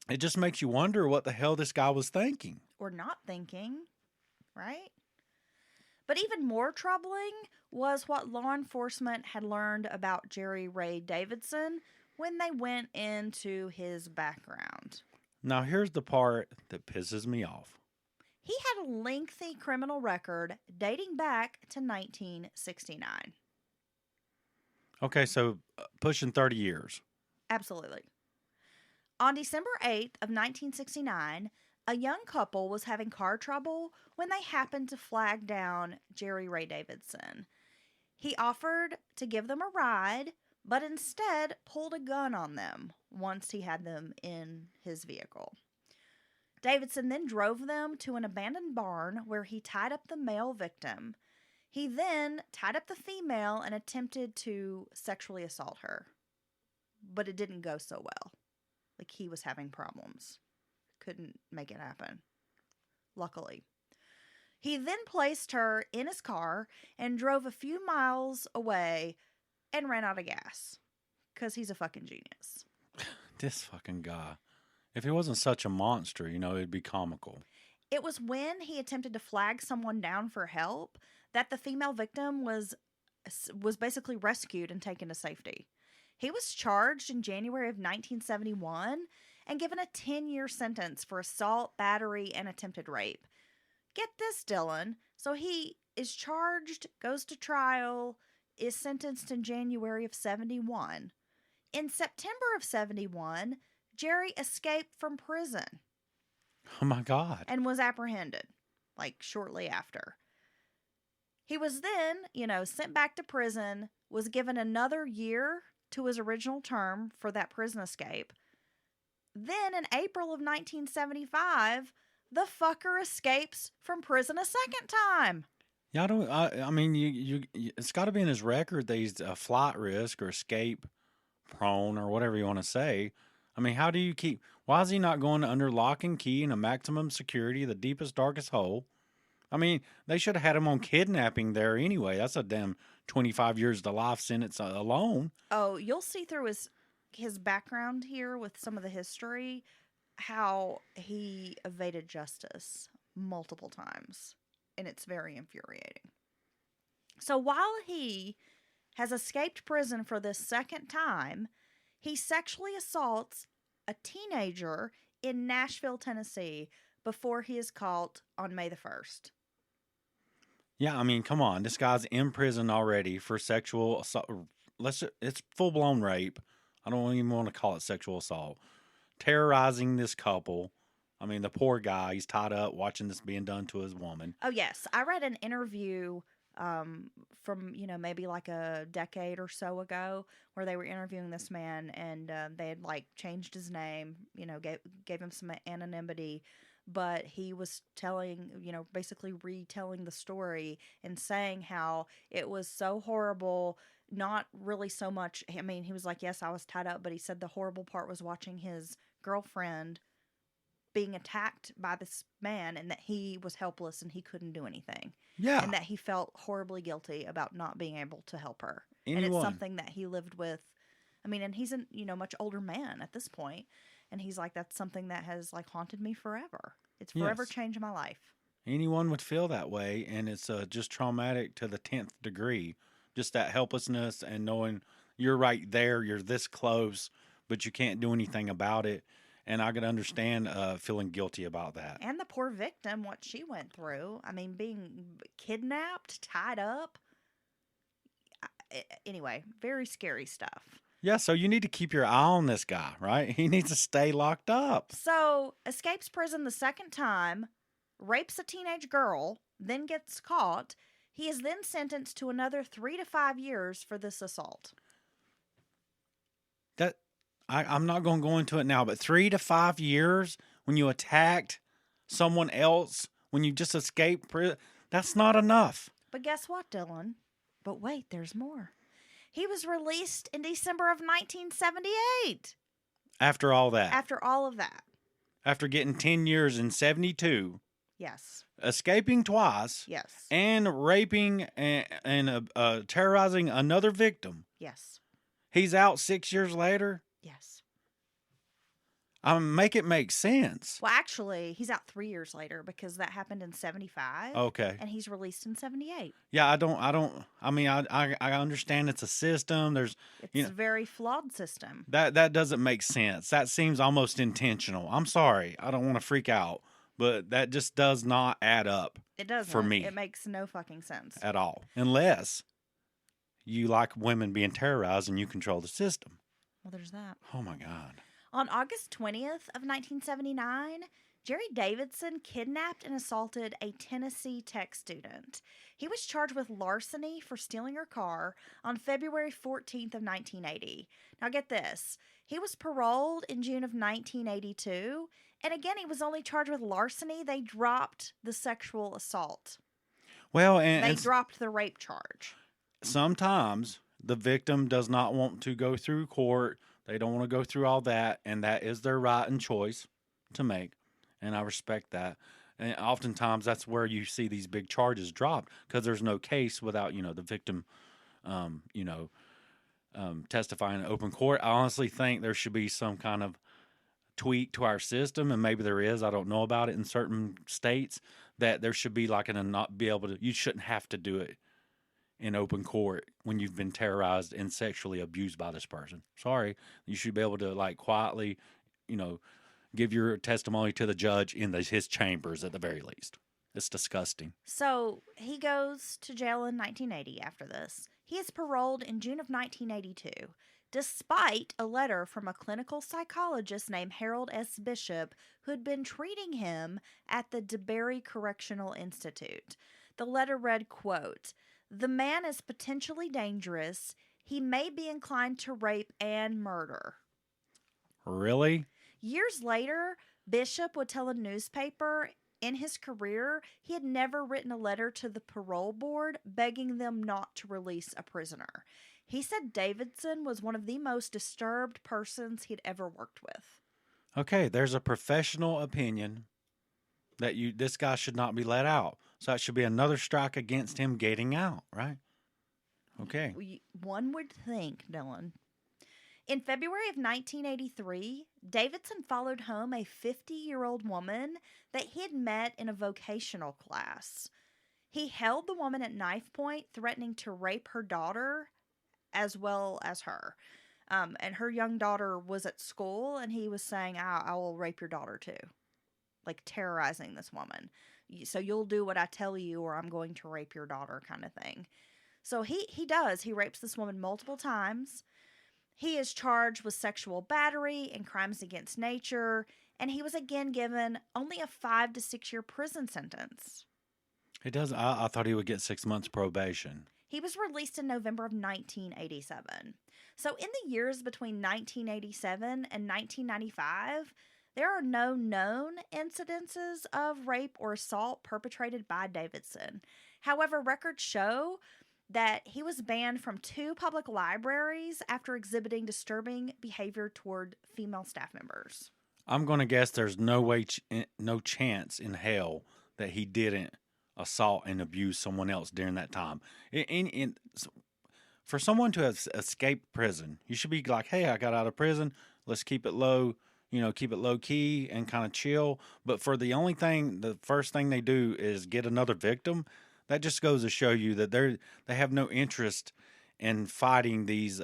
it just makes you wonder what the hell this guy was thinking. Or not thinking, right? But even more troubling was what law enforcement had learned about Jerry Ray Davidson when they went into his background. Now, here's the part that pisses me off. He had a lengthy criminal record dating back to 1969. Okay, so pushing 30 years. Absolutely. On December 8th of 1969, a young couple was having car trouble when they happened to flag down Jerry Ray Davidson. He offered to give them a ride, but instead pulled a gun on them once he had them in his vehicle. Davidson then drove them to an abandoned barn where he tied up the male victim. He then tied up the female and attempted to sexually assault her. But it didn't go so well. Like, he was having problems. Couldn't make it happen. Luckily. He then placed her in his car and drove a few miles away and ran out of gas. Because he's a fucking genius. This fucking guy. If he wasn't such a monster, it'd be comical. It was when he attempted to flag someone down for help that the female victim was basically rescued and taken to safety. He was charged in January of 1971 and given a 10-year sentence for assault, battery, and attempted rape. Get this, Dylan. So he is charged, goes to trial, is sentenced in January of 71. In September of 71, Jerry escaped from prison. Oh my God. And was apprehended, shortly after. He was then, sent back to prison, was given another year to his original term for that prison escape. Then in April of 1975, the fucker escapes from prison a second time. Yeah, I mean, it's got to be in his record that he's a flight risk or escape prone or whatever you want to say. I mean, how do you why is he not going under lock and key in a maximum security, the deepest, darkest hole? I mean, they should have had him on kidnapping there anyway. That's a damn 25 years to life sentence alone. Oh, you'll see through his background here with some of the history how he evaded justice multiple times. And it's very infuriating. So while he has escaped prison for this second time, he sexually assaults a teenager in Nashville, Tennessee, before he is caught on May the 1st. Yeah, I mean, come on. This guy's in prison already for sexual assault. It's full-blown rape. I don't even want to call it sexual assault. Terrorizing this couple. I mean, the poor guy, he's tied up watching this being done to his woman. Oh, yes. I read an interview from, maybe like a decade or so ago where they were interviewing this man and they had changed his name, gave him some anonymity, but he was telling, basically retelling the story and saying how it was so horrible. Not really so much. I mean, he was like, yes, I was tied up, but he said the horrible part was watching his girlfriend being attacked by this man and that he was helpless and he couldn't do anything. Yeah. And that he felt horribly guilty about not being able to help her. Anyone. And it's something that he lived with I mean, and he's a much older man at this point, and he's like, that's something that has like haunted me forever. It's forever Yes. changed my life. Anyone would feel that way, and it's just traumatic to the 10th degree. Just that helplessness and knowing you're right there, you're this close, but you can't do anything about it. And I could understand feeling guilty about that. And the poor victim, what she went through. I mean, being kidnapped, tied up. Anyway, very scary stuff. Yeah, so you need to keep your eye on this guy, right? He needs to stay locked up. So, escapes prison the second time, rapes a teenage girl, then gets caught. He is then sentenced to another 3 to 5 years for this assault. That I'm not going to go into it now, but 3 to 5 years when you attacked someone else, when you just escaped prison, that's not enough. But guess what, Dylan? But wait, there's more. He was released in December of 1978. After all that. After all of that. After getting 10 years in 72. Yes. Escaping twice. Yes. And raping and terrorizing another victim. Yes. He's out 6 years later. Yes. Make it make sense. Well, actually, he's out 3 years later because that happened in 75. Okay. And he's released in 78. Yeah, I mean, I understand it's a system. There's, It's a very flawed system. that doesn't make sense. That seems almost intentional. I'm sorry. I don't want to freak out, but that just does not add up. It doesn't. For me. It makes no fucking sense. At all. Unless you like women being terrorized and you control the system. Well, there's that. Oh my God. On August 20th of 1979, Jerry Davidson kidnapped and assaulted a Tennessee Tech student. He was charged with larceny for stealing her car on February 14th of 1980. Now get this. He was paroled in June of 1982, and again, he was only charged with larceny. They dropped the sexual assault. Well, They dropped the rape charge. Sometimes the victim does not want to go through court. They don't want to go through all that, and that is their right and choice to make, and I respect that. And oftentimes that's where you see these big charges dropped because there's no case without, the victim, testifying in open court. I honestly think there should be some kind of tweak to our system, and maybe there is. I don't know about it in certain states, that there should be like you shouldn't have to do it in open court when you've been terrorized and sexually abused by this person. Sorry. You should be able to quietly, give your testimony to the judge in his chambers at the very least. It's disgusting. So he goes to jail in 1980 after this. He is paroled in June of 1982, despite a letter from a clinical psychologist named Harold S. Bishop, who had been treating him at the DeBerry Correctional Institute. The letter read, quote, "The man is potentially dangerous. He may be inclined to rape and murder." Really? Years later, Bishop would tell a newspaper in his career he had never written a letter to the parole board begging them not to release a prisoner. He said Davidson was one of the most disturbed persons he'd ever worked with. Okay, there's a professional opinion that this guy should not be let out. So that should be another strike against him getting out, right? Okay. One would think, Dylan. In February of 1983, Davidson followed home a 50-year-old woman that he had met in a vocational class. He held the woman at knife point, threatening to rape her daughter as well as her. And her young daughter was at school, and he was saying, I will rape your daughter too. Like terrorizing this woman. So you'll do what I tell you or I'm going to rape your daughter kind of thing. So he does. He rapes this woman multiple times. He is charged with sexual battery and crimes against nature, and he was again given only a 5 to 6 year prison sentence. It does. I thought he would get 6 months probation. He was released in November of 1987. So in the years between 1987 and 1995, there are no known incidences of rape or assault perpetrated by Davidson. However, records show that he was banned from 2 public libraries after exhibiting disturbing behavior toward female staff members. I'm going to guess there's no chance in hell that he didn't assault and abuse someone else during that time. For someone to have escaped prison, you should be like, hey, I got out of prison. Let's keep it low, keep it low key and kind of chill. But for the first thing they do is get another victim. That just goes to show you that they have no interest in fighting these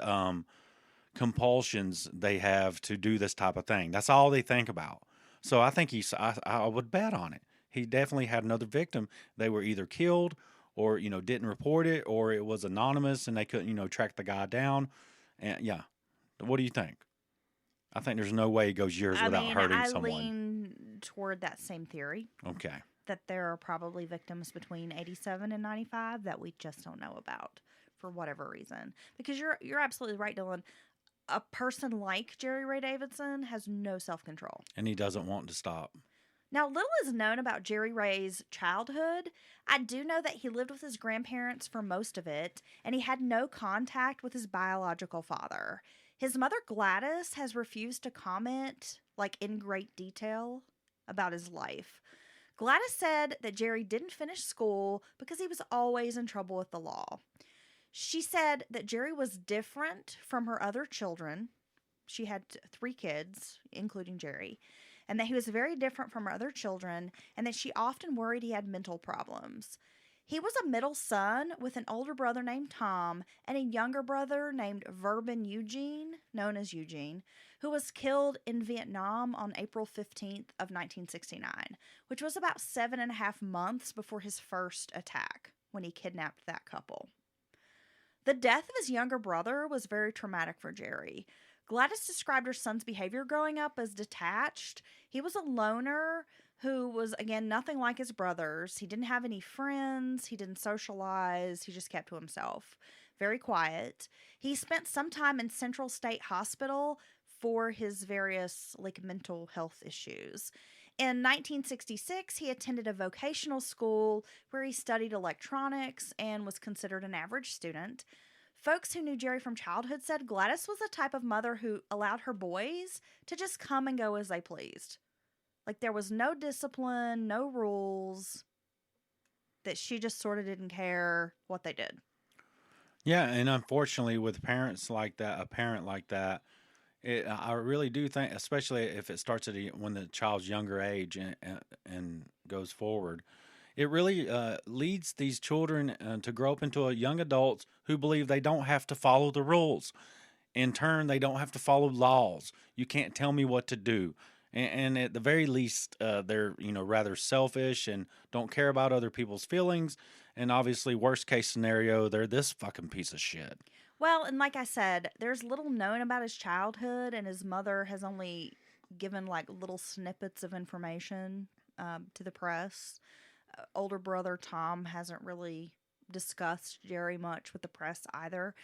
compulsions they have to do this type of thing. That's all they think about. So I think I would bet on it. He definitely had another victim. They were either killed or, didn't report it, or it was anonymous and they couldn't, track the guy down. And yeah, what do you think? I think there's no way he goes years without hurting someone. I lean toward that same theory. Okay. That there are probably victims between 87 and 95 that we just don't know about for whatever reason. Because you're absolutely right, Dylan. A person like Jerry Ray Davidson has no self-control. And he doesn't want to stop. Now, little is known about Jerry Ray's childhood. I do know that he lived with his grandparents for most of it, and he had no contact with his biological father. His mother, Gladys, has refused to comment, in great detail about his life. Gladys said that Jerry didn't finish school because he was always in trouble with the law. She said that Jerry was different from her other children. She had 3 kids, including Jerry, and that he was very different from her other children, and that she often worried he had mental problems. He was a middle son with an older brother named Tom and a younger brother named Verbin Eugene, known as Eugene, who was killed in Vietnam on April 15th of 1969, which was about 7.5 months before his first attack, when he kidnapped that couple. The death of his younger brother was very traumatic for Jerry. Gladys described her son's behavior growing up as detached. He was a loner who was, again, nothing like his brothers. He didn't have any friends. He didn't socialize. He just kept to himself. Very quiet. He spent some time in Central State Hospital for his various, mental health issues. In 1966, he attended a vocational school where he studied electronics and was considered an average student. Folks who knew Jerry from childhood said Gladys was the type of mother who allowed her boys to just come and go as they pleased. There was no discipline, no rules, that she just sort of didn't care what they did. Yeah, and unfortunately with a parent like that, I really do think, especially if it starts when the child's younger age and goes forward, it really leads these children to grow up into young adults who believe they don't have to follow the rules. In turn, they don't have to follow laws. You can't tell me what to do. And at the very least, they're rather selfish and don't care about other people's feelings. And obviously, worst case scenario, they're this fucking piece of shit. Well, and like I said, there's little known about his childhood, and his mother has only given little snippets of information to the press. Older brother Tom hasn't really discussed Jerry much with the press either.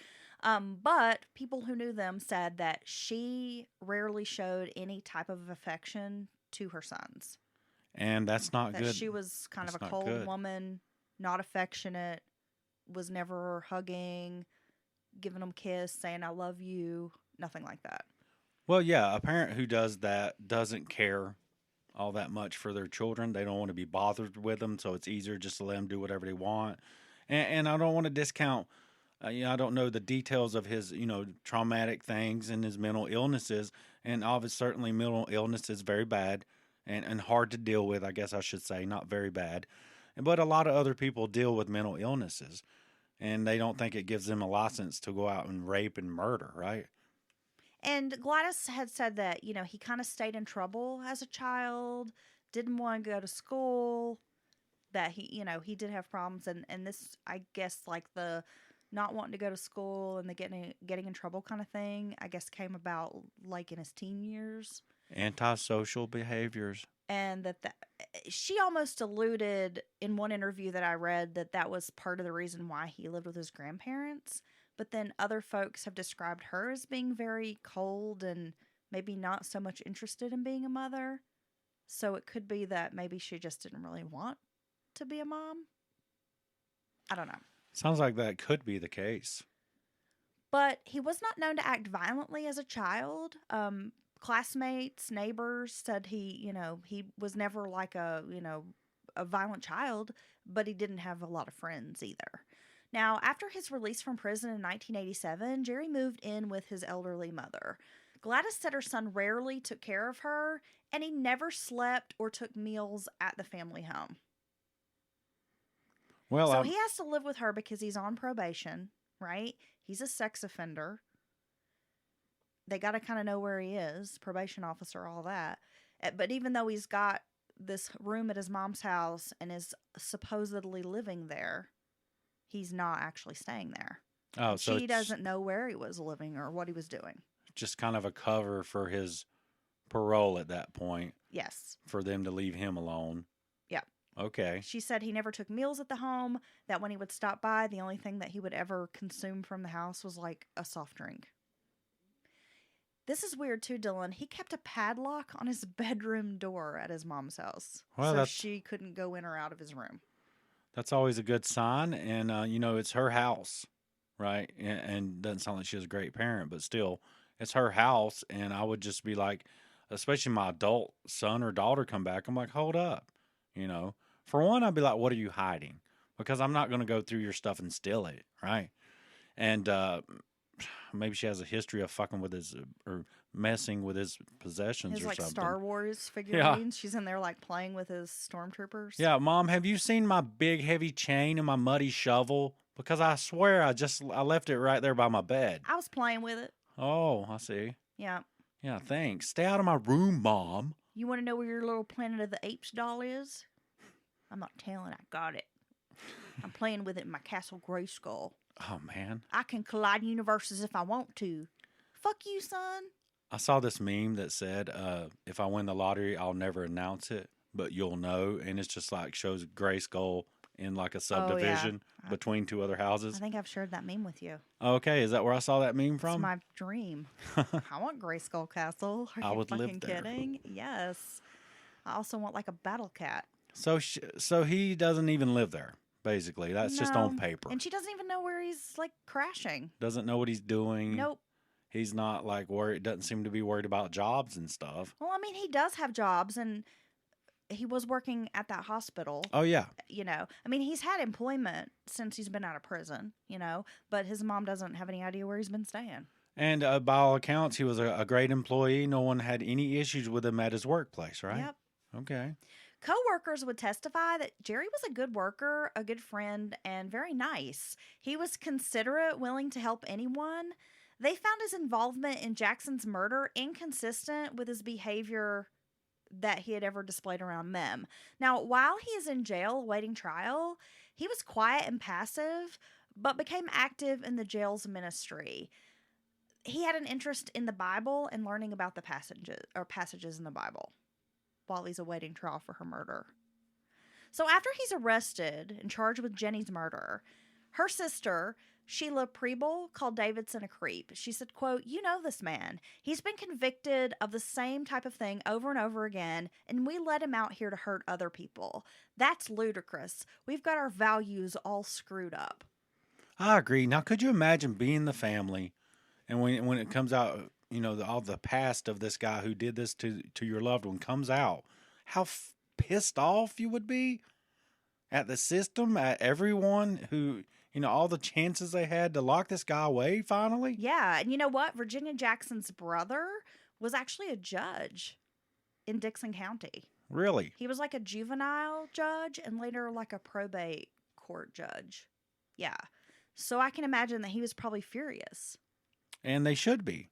But people who knew them said that she rarely showed any type of affection to her sons. And that's not that good. She was kind that's of a cold good. woman, not affectionate, was never hugging, giving them a kiss, saying, I love you, nothing like that. Well, yeah, a parent who does that doesn't care all that much for their children. They don't want to be bothered with them, so it's easier just to let them do whatever they want. And I don't want to discount, I don't know the details of his, traumatic things and his mental illnesses. And obviously, certainly mental illness is very bad and hard to deal with, I guess I should say, not very bad. But a lot of other people deal with mental illnesses, and they don't think it gives them a license to go out and rape and murder, right? And Gladys had said that, he kind of stayed in trouble as a child, didn't want to go to school, that he did have problems. And this, I guess, the not wanting to go to school and the getting in trouble kind of thing, I guess, came about in his teen years. Antisocial behaviors. And that she almost alluded in one interview that I read that was part of the reason why he lived with his grandparents. But then other folks have described her as being very cold and maybe not so much interested in being a mother. So it could be that maybe she just didn't really want to be a mom. I don't know. Sounds like that could be the case. But he was not known to act violently as a child. Classmates, neighbors said he was never a violent child, but he didn't have a lot of friends either. Now, after his release from prison in 1987, Jerry moved in with his elderly mother. Gladys said her son rarely took care of her, and he never slept or took meals at the family home. Well, So he has to live with her because he's on probation, right? He's a sex offender. They got to kind of know where he is, probation officer, all that. But even though he's got this room at his mom's house and is supposedly living there, he's not actually staying there. oh, so She it's doesn't know where he was living or what he was doing. just kind of a cover for his parole at that point Yes. for them to leave him alone. Yep. Okay. She said he never took meals at the home, that when he would stop by, the only thing that he would ever consume from the house was like a soft drink. This is weird too, Dylan. He kept a padlock on his bedroom door at his mom's house. Well, so that's- she couldn't go in or out of his room. That's always a good sign. And, it's her house, right? And doesn't sound like she was a great parent, but still, it's her house. And I would just be like, especially my adult son or daughter come back, I'm like, hold up. For one, I'd be like, what are you hiding? Because I'm not going to go through your stuff and steal it, right? And maybe she has a history of fucking with his or messing with his possessions His or like something. Star Wars figurines. She's in there like playing with his stormtroopers. Yeah, Mom, have you seen my big heavy chain and my muddy shovel? Because I swear I left it right there by my bed. I was playing with it. Oh, I see. Yeah. Yeah, thanks. Stay out of my room, Mom. You want to know where your little Planet of the Apes doll is? I'm not telling. I got it. I'm playing with it in my Castle Grayskull. Oh, man. I can collide universes if I want to. Fuck you, son. I saw this meme that said, if I win the lottery, I'll never announce it, but you'll know. And it's just like shows Grayskull in like a subdivision between two other houses. I think I've shared that meme with you. Okay, is that where I saw that meme from? It's my dream. I want Grayskull Castle. Are I you would live fucking there. kidding? Yes. I also want like a battle cat. So he doesn't even live there, basically. That's just on No. paper. And she doesn't even know where he's like crashing. Doesn't know what he's doing. Nope. He's not like worried, doesn't seem to be worried about jobs and stuff. Well, I mean, he does have jobs and he was working at that hospital. Oh, yeah. I mean, he's had employment since he's been out of prison, but his mom doesn't have any idea where he's been staying. And by all accounts, he was a great employee. No one had any issues with him at his workplace, right? Yep. Okay. Co-workers would testify that Jerry was a good worker, a good friend, and very nice. He was considerate, willing to help anyone. They found his involvement in Jackson's murder inconsistent with his behavior that he had ever displayed around them. Now, while he is in jail awaiting trial, he was quiet and passive, but became active in the jail's ministry. He had an interest in the Bible and learning about the passages in the Bible while he's awaiting trial for her murder. So after he's arrested and charged with Jenny's murder, her sister, Sheila Preble, called Davidson a creep. She said, quote, "You know this man. He's been convicted of the same type of thing over and over again, and we let him out here to hurt other people. That's ludicrous. We've got our values all screwed up." I agree. Now, could you imagine being the family and when it comes out, all the past of this guy who did this to your loved one comes out, how pissed off you would be at the system, at everyone who, all the chances they had to lock this guy away finally? Yeah, and you know what? Virginia Jackson's brother was actually a judge in Dixon County. Really? He was like a juvenile judge and later like a probate court judge. Yeah. So I can imagine that he was probably furious. And they should be.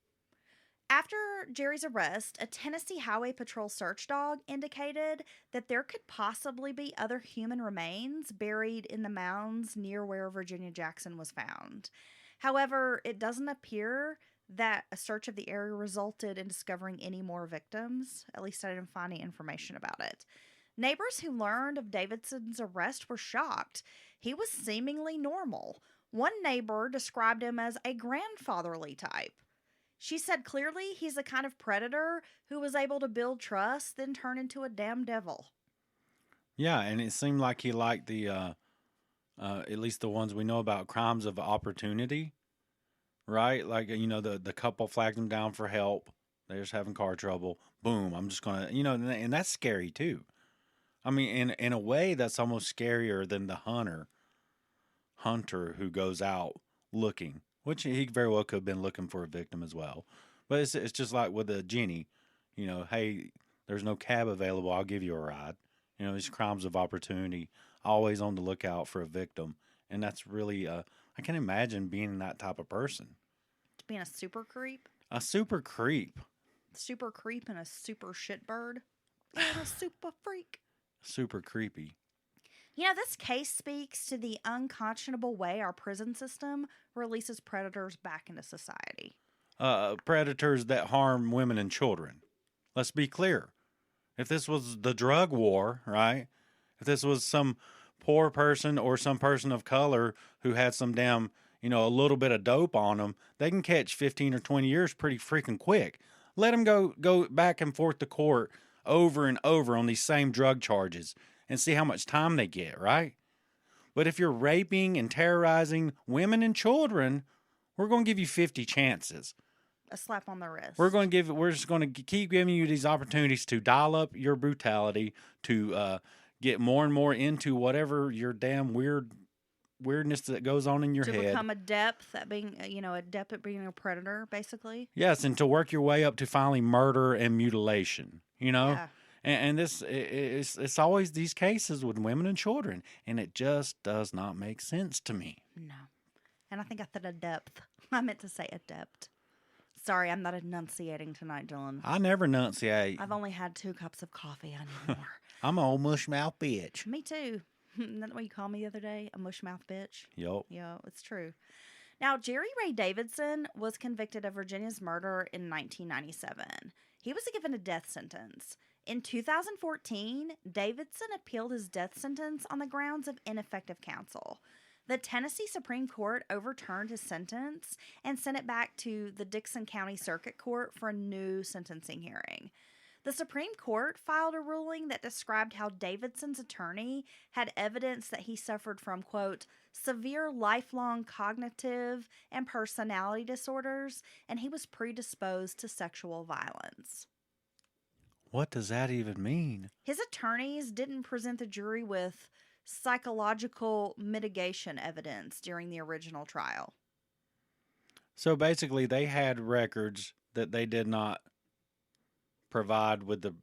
After Jerry's arrest, a Tennessee Highway Patrol search dog indicated that there could possibly be other human remains buried in the mounds near where Virginia Jackson was found. However, it doesn't appear that a search of the area resulted in discovering any more victims. At least I didn't find any information about it. Neighbors who learned of Davidson's arrest were shocked. He was seemingly normal. One neighbor described him as a grandfatherly type. She said clearly he's the kind of predator who was able to build trust, then turn into a damn devil. Yeah, and it seemed like he liked the, at least the ones we know about, crimes of opportunity, right? Like, the couple flagged him down for help. They're just having car trouble. Boom, I'm just going to, and that's scary too. I mean, in a way, that's almost scarier than the hunter hunter who goes out looking, which he very well could have been looking for a victim as well. But it's just like with a Jenny, hey, there's no cab available, I'll give you a ride. These crimes of opportunity, always on the lookout for a victim. And that's really, I can imagine being that type of person. Being a super creep? A super creep. Super creep and a super shitbird? I'm a super freak. Super creepy. This case speaks to the unconscionable way our prison system releases predators back into society. Predators that harm women and children. Let's be clear. If this was the drug war, right? If this was some poor person or some person of color who had some damn, a little bit of dope on them, they can catch 15 or 20 years pretty freaking quick. Let them go back and forth to court over and over on these same drug charges and see how much time they get, right? But if you're raping and terrorizing women and children, we're going to give you 50 chances. A slap on the wrist. We're just going to keep giving you these opportunities to dial up your brutality, to get more and more into whatever your damn weirdness that goes on in your head. To become adept at being, adept at being a predator, basically. Yes, and to work your way up to finally murder and mutilation, Yeah. And it's always these cases with women and children, and it just does not make sense to me. No. And I think I said adept. I meant to say adept. Sorry, I'm not enunciating tonight, Dylan. I never enunciate. I've only had 2 cups of coffee. I need more. I'm an old mushmouth bitch. Me too. Isn't that what you called me the other day? A mushmouth bitch? Yup. Yeah, it's true. Now, Jerry Ray Davidson was convicted of Virginia's murder in 1997. He was given a death sentence. In 2014, Davidson appealed his death sentence on the grounds of ineffective counsel. The Tennessee Supreme Court overturned his sentence and sent it back to the Dickson County Circuit Court for a new sentencing hearing. The Supreme Court filed a ruling that described how Davidson's attorney had evidence that he suffered from, quote, severe lifelong cognitive and personality disorders, and he was predisposed to sexual violence. What does that even mean? His attorneys didn't present the jury with psychological mitigation evidence during the original trial. So basically, they had records that they did not provide the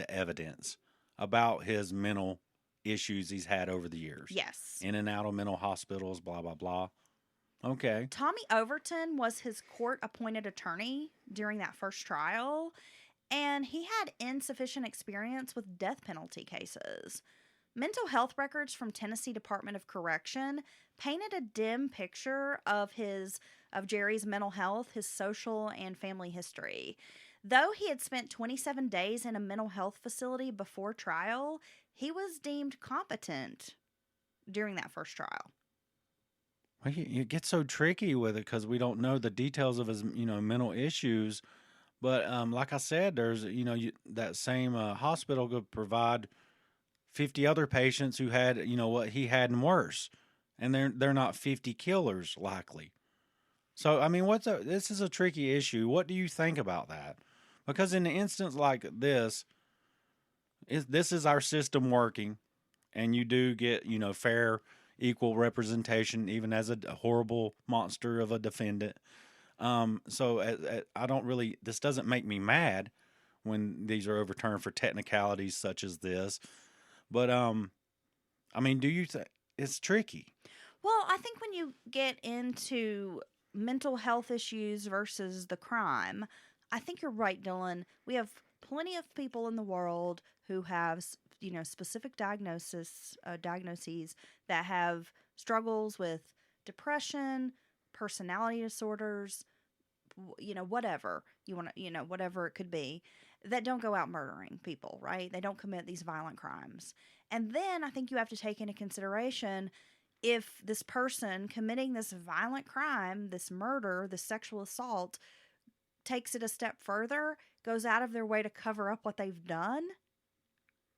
evidence about his mental issues he's had over the years. Yes. In and out of mental hospitals, blah, blah, blah. Okay. Tommy Overton was his court-appointed attorney during that first trial, and he had insufficient experience with death penalty cases. Mental health records from Tennessee Department of Correction painted a dim picture of Jerry's mental health, his social and family history. Though he had spent 27 days in a mental health facility before trial, he was deemed competent during that first trial. Well, you get so tricky with it because we don't know the details of his, mental issues. But like I said, there's, that same hospital could provide 50 other patients who had, what he had and worse. And they're not 50 killers, likely. So, I mean, this is a tricky issue. What do you think about that? Because in an instance like this is our system working, and you do get, fair, equal representation, even as a horrible monster of a defendant. So I don't really, this doesn't make me mad when these are overturned for technicalities such as this. But, I mean, do you think it's tricky? Well, I think when you get into mental health issues versus the crime, I think you're right, Dylan. We have plenty of people in the world who have, specific diagnoses that have struggles with depression, personality disorders, whatever you want to, whatever it could be, that don't go out murdering people, right? They don't commit these violent crimes. And then I think you have to take into consideration if this person committing this violent crime, this murder, this sexual assault, takes it a step further, goes out of their way to cover up what they've done,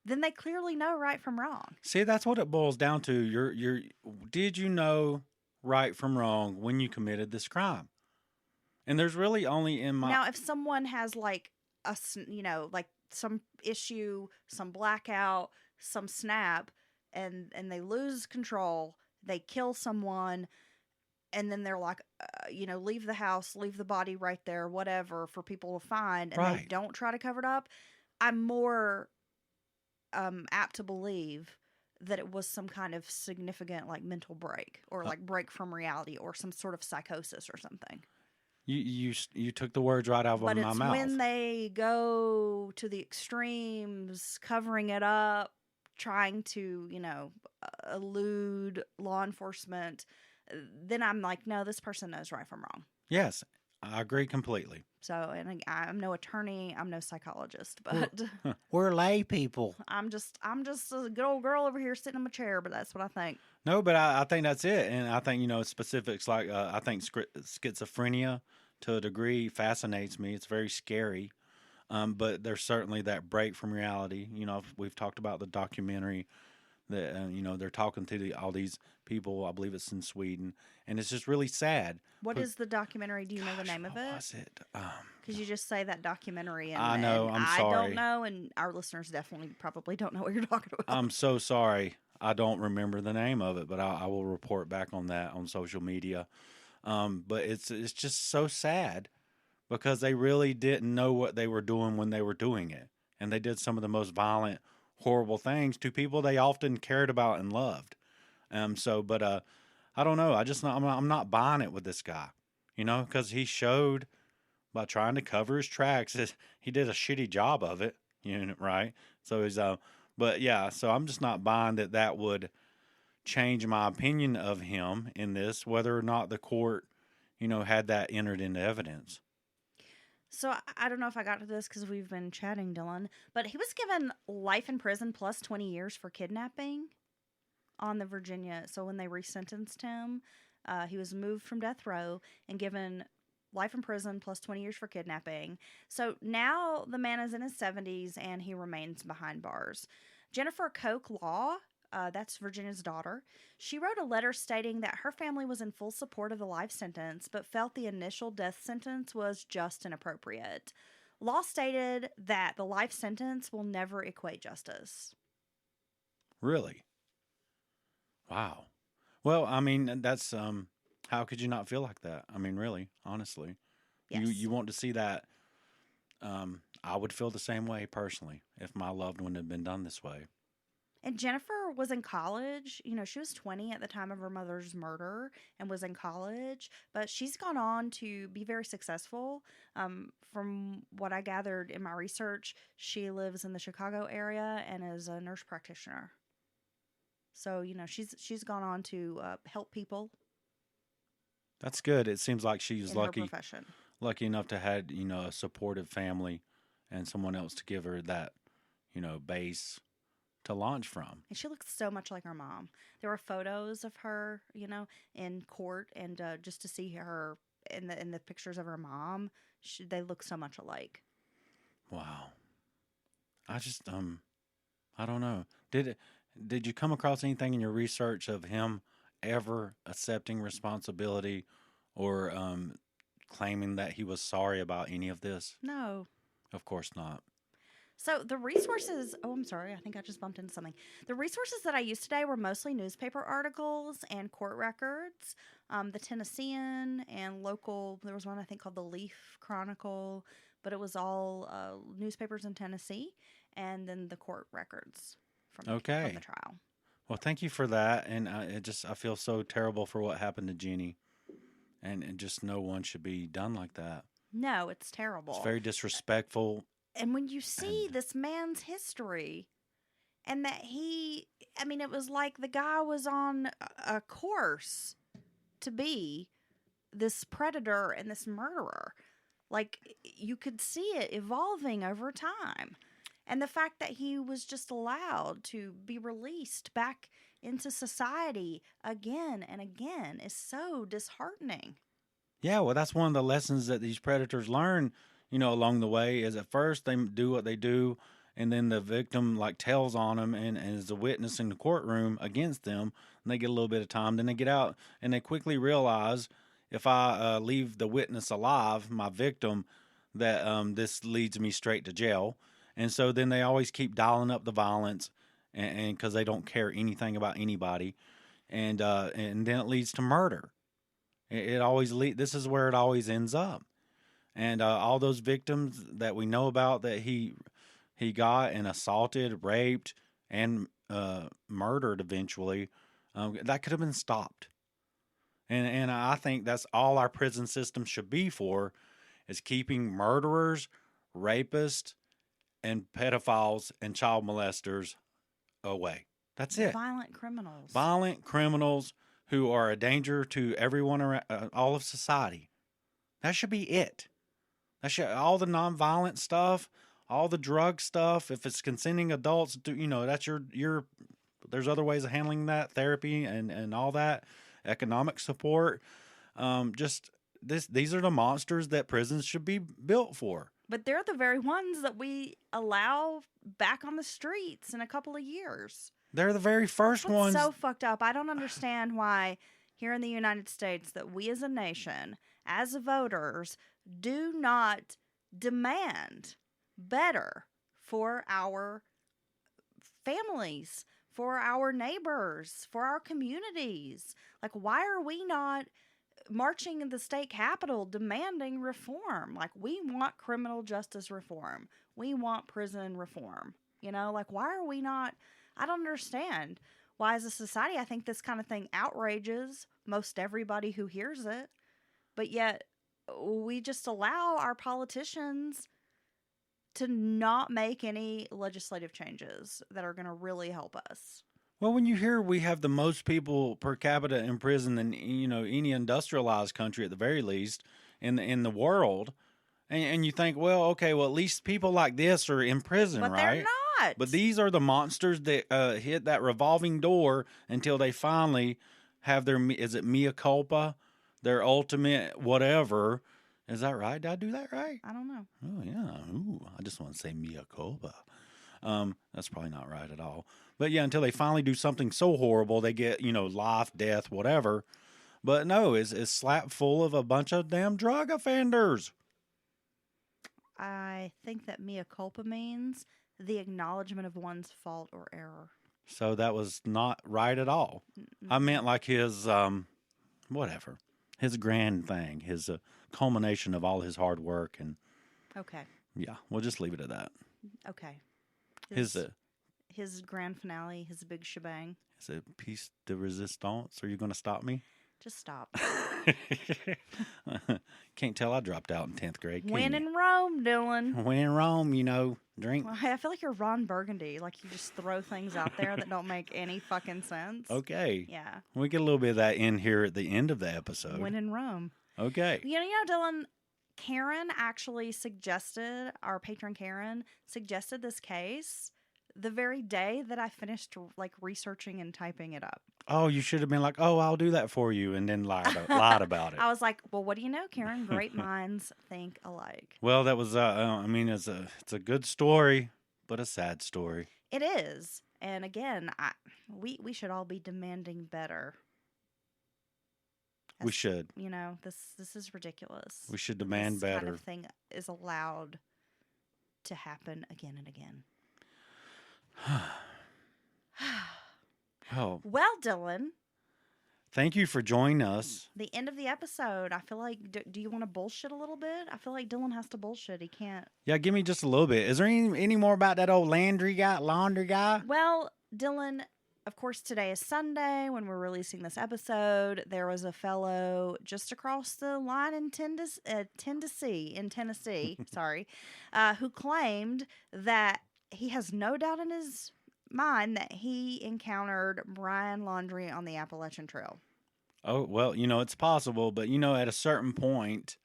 then they clearly know right from wrong. See, that's what it boils down to. Did you know right from wrong when you committed this crime? And there's really only Now, if someone has like some issue, some blackout, some snap, and they lose control they kill someone, and then they're like, leave the house, leave the body right there, whatever, for people to find, and they Right. don't try to cover it up, I'm more apt to believe that it was some kind of significant like mental break or like break from reality or some sort of psychosis or something. You took the words right out of But my it's mouth. when they go to the extremes, covering it up, trying to, elude law enforcement, then I'm like, no, this person knows right from wrong. Yes, I agree completely. So, and I'm no attorney, I'm no psychologist, but We're lay people. I'm just a good old girl over here sitting in my chair. But that's what I think. No, but I think that's it. And I think, specifics like I think schizophrenia to a degree fascinates me. It's very scary. But there's certainly that break from reality. We've talked about the documentary that, they're talking to all these people. I believe it's in Sweden. And it's just really sad. What is the documentary? Do you know the name of What it? was it? Because you just say that documentary, and I know, and I'm I sorry. don't know, and our listeners definitely probably don't know what you're talking about. I'm so sorry. I don't remember the name of it, but I will report back on that on social media. But it's just so sad because they really didn't know what they were doing when they were doing it. And they did some of the most violent, horrible things to people they often cared about and loved. But I don't know. I'm not buying it with this guy, because he showed by trying to cover his tracks. He did a shitty job of it, right? So but yeah, so I'm just not buying that would change my opinion of him in this, whether or not the court, had that entered into evidence. So I don't know if I got to this because we've been chatting, Dylan, but he was given life in prison plus 20 years for kidnapping on the Virginia. So when they resentenced him, he was moved from death row and given life in prison plus 20 years for kidnapping. So now the man is in his 70s and he remains behind bars. Jennifer Koch Law, that's Virginia's daughter, she wrote a letter stating that her family was in full support of the life sentence, but felt the initial death sentence was just inappropriate. Law stated that the life sentence will never equate justice. Really? Wow. Well, I mean, that's how could you not feel like that? I mean, really, honestly. Yes. You want to see that. I would feel the same way personally if my loved one had been done this way. And Jennifer was in college. She was 20 at the time of her mother's murder and was in college. But she's gone on to be very successful. From what I gathered in my research, she lives in the Chicago area and is a nurse practitioner. So, she's gone on to help people. That's good. It seems like she's in her profession. lucky enough to had, a supportive family and someone else to give her that, base to launch from. And she looks so much like her mom. There were photos of her, in court, and just to see her in the pictures of her mom, they look so much alike. Wow. I just I don't know. Did you come across anything in your research of him ever accepting responsibility or claiming that he was sorry about any of this? No. Of course not. So the resources, I'm sorry, I think I just bumped into something. The resources that I used today were mostly newspaper articles and court records. The Tennessean and local, there was one I think called the Leaf Chronicle, but it was all newspapers in Tennessee, and then the court records from the trial. Well, thank you for that. And I feel so terrible for what happened to Jeannie. And just no one should be done like that. No, it's terrible. It's very disrespectful. And when you see this man's history and that it was like the guy was on a course to be this predator and this murderer. Like, you could see it evolving over time. And the fact that he was just allowed to be released back into society again and again is so disheartening. Yeah, well, that's one of the lessons that these predators learn, along the way, is at first they do what they do, and then the victim tells on them and is a witness in the courtroom against them, and they get a little bit of time. Then they get out and they quickly realize, if I leave the witness alive, my victim, that this leads me straight to jail. And so then they always keep dialing up the violence, and because they don't care anything about anybody. and then it leads to murder. It always this is where it always ends up. And all those victims that we know about that he got and assaulted, raped, and murdered eventually, that could have been stopped. And I think that's all our prison system should be for, is keeping murderers, rapists, and pedophiles and child molesters away. That's it. Violent criminals. Violent criminals who are a danger to everyone around, all of society. That should be it. That should, all the nonviolent stuff, all the drug stuff. If it's consenting adults, that's your. There's other ways of handling that, therapy and all that, economic support. These are the monsters that prisons should be built for. But they're the very ones that we allow back on the streets in a couple of years. They're the very first ones. So fucked up. I don't understand why here in the United States that we as a nation, as voters, do not demand better for our families, for our neighbors, for our communities. Like, why are we not marching in the state capitol demanding reform? Like, we want criminal justice reform. We want prison reform. Like, why are we not? I don't understand why, as a society, I think this kind of thing outrages most everybody who hears it. But yet, we just allow our politicians to not make any legislative changes that are going to really help us. Well, when you hear we have the most people per capita in prison than any industrialized country at the very least in the world, and you think, well, okay, well at least people like this are in prison, but right? They're not. But these are the monsters that hit that revolving door until they finally have their, is it mea culpa, their ultimate whatever. Is that right? Did I do that right? I don't know. Oh yeah. Ooh, I just want to say mea culpa. That's probably not right at all. But yeah, until they finally do something so horrible, they get, life, death, whatever. But no, it's slapped full of a bunch of damn drug offenders. I think that mea culpa means the acknowledgement of one's fault or error. So that was not right at all. I meant like his, whatever, his grand thing, his culmination of all his hard work. And okay. Yeah, we'll just leave it at that. Okay. His grand finale, his big shebang. Is it piece de resistance? Are you going to stop me? Just stop. Can't tell I dropped out in 10th grade. When in Rome, Dylan. When in Rome, drink. Well, I feel like you're Ron Burgundy. Like, you just throw things out there that don't make any fucking sense. Okay. Yeah. We get a little bit of that in here at the end of the episode. When in Rome. Okay. Dylan, Karen actually suggested, our patron Karen, suggested this case the very day that I finished, researching and typing it up. Oh, you should have been like, oh, I'll do that for you, and then lied about it. I was like, well, what do you know, Karen? Great minds think alike. Well, that was, it's a good story, but a sad story. It is. And again, we should all be demanding better. We should. This is ridiculous. We should demand better. This kind of thing is allowed to happen again and again. Oh. Well, Dylan. Thank you for joining us. The end of the episode. I feel like, do you want to bullshit a little bit? I feel like Dylan has to bullshit. He can't. Yeah, give me just a little bit. Is there any more about that old laundry guy? Well, Dylan, of course, today is Sunday when we're releasing this episode. There was a fellow just across the line in Tennessee, sorry, who claimed that he has no doubt in his mind that he encountered Brian Laundrie on the Appalachian Trail. Oh, well, it's possible, but at a certain point,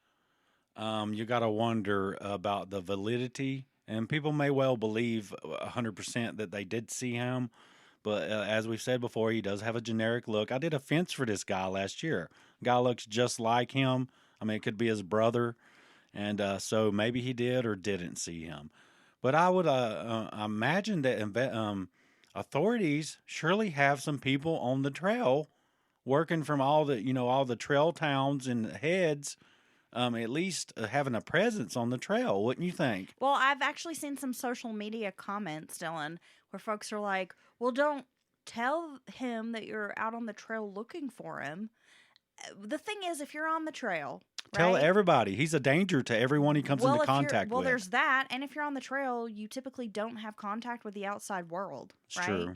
you got to wonder about the validity, and people may well believe 100% that they did see him, but as we've said before, he does have a generic look. I did a fence for this guy last year. Guy looks just like him. I mean, it could be his brother, and so maybe he did or didn't see him. But I would imagine that authorities surely have some people on the trail working from all the trail towns and heads, at least having a presence on the trail. Wouldn't you think? Well, I've actually seen some social media comments, Dylan, where folks are like, well, don't tell him that you're out on the trail looking for him. The thing is, if you're on the trail, Tell right? everybody. He's a danger to everyone he comes into contact Well, with. there's that, and if you're on the trail, you typically don't have contact with the outside world, It's right? true.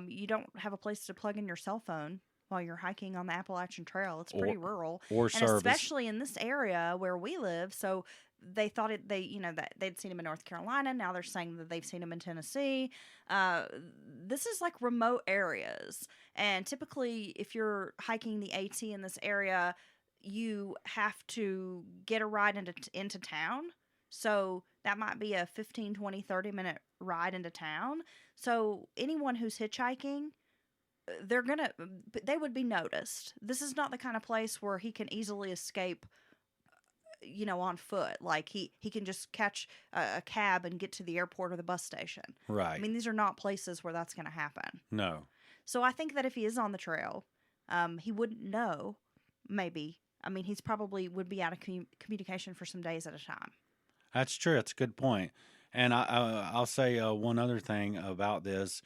You don't have a place to plug in your cell phone while you're hiking on the Appalachian Trail. It's pretty rural, Or and service. especially in this area where we live. So they thought that they'd seen him in North Carolina. Now they're saying that they've seen him in Tennessee. This is like remote areas, and typically, if you're hiking the AT in this area, you have to get a ride into town. So that might be a 15, 20, 30-minute ride into town. So anyone who's hitchhiking, they would be noticed. This is not the kind of place where he can easily escape, on foot. Like he can just catch a cab and get to the airport or the bus station. Right. I mean, these are not places where that's going to happen. No. So I think that if he is on the trail, he wouldn't know, maybe. I mean, he's probably would be out of communication for some days at a time. That's true. That's a good point. And I'll say one other thing about this.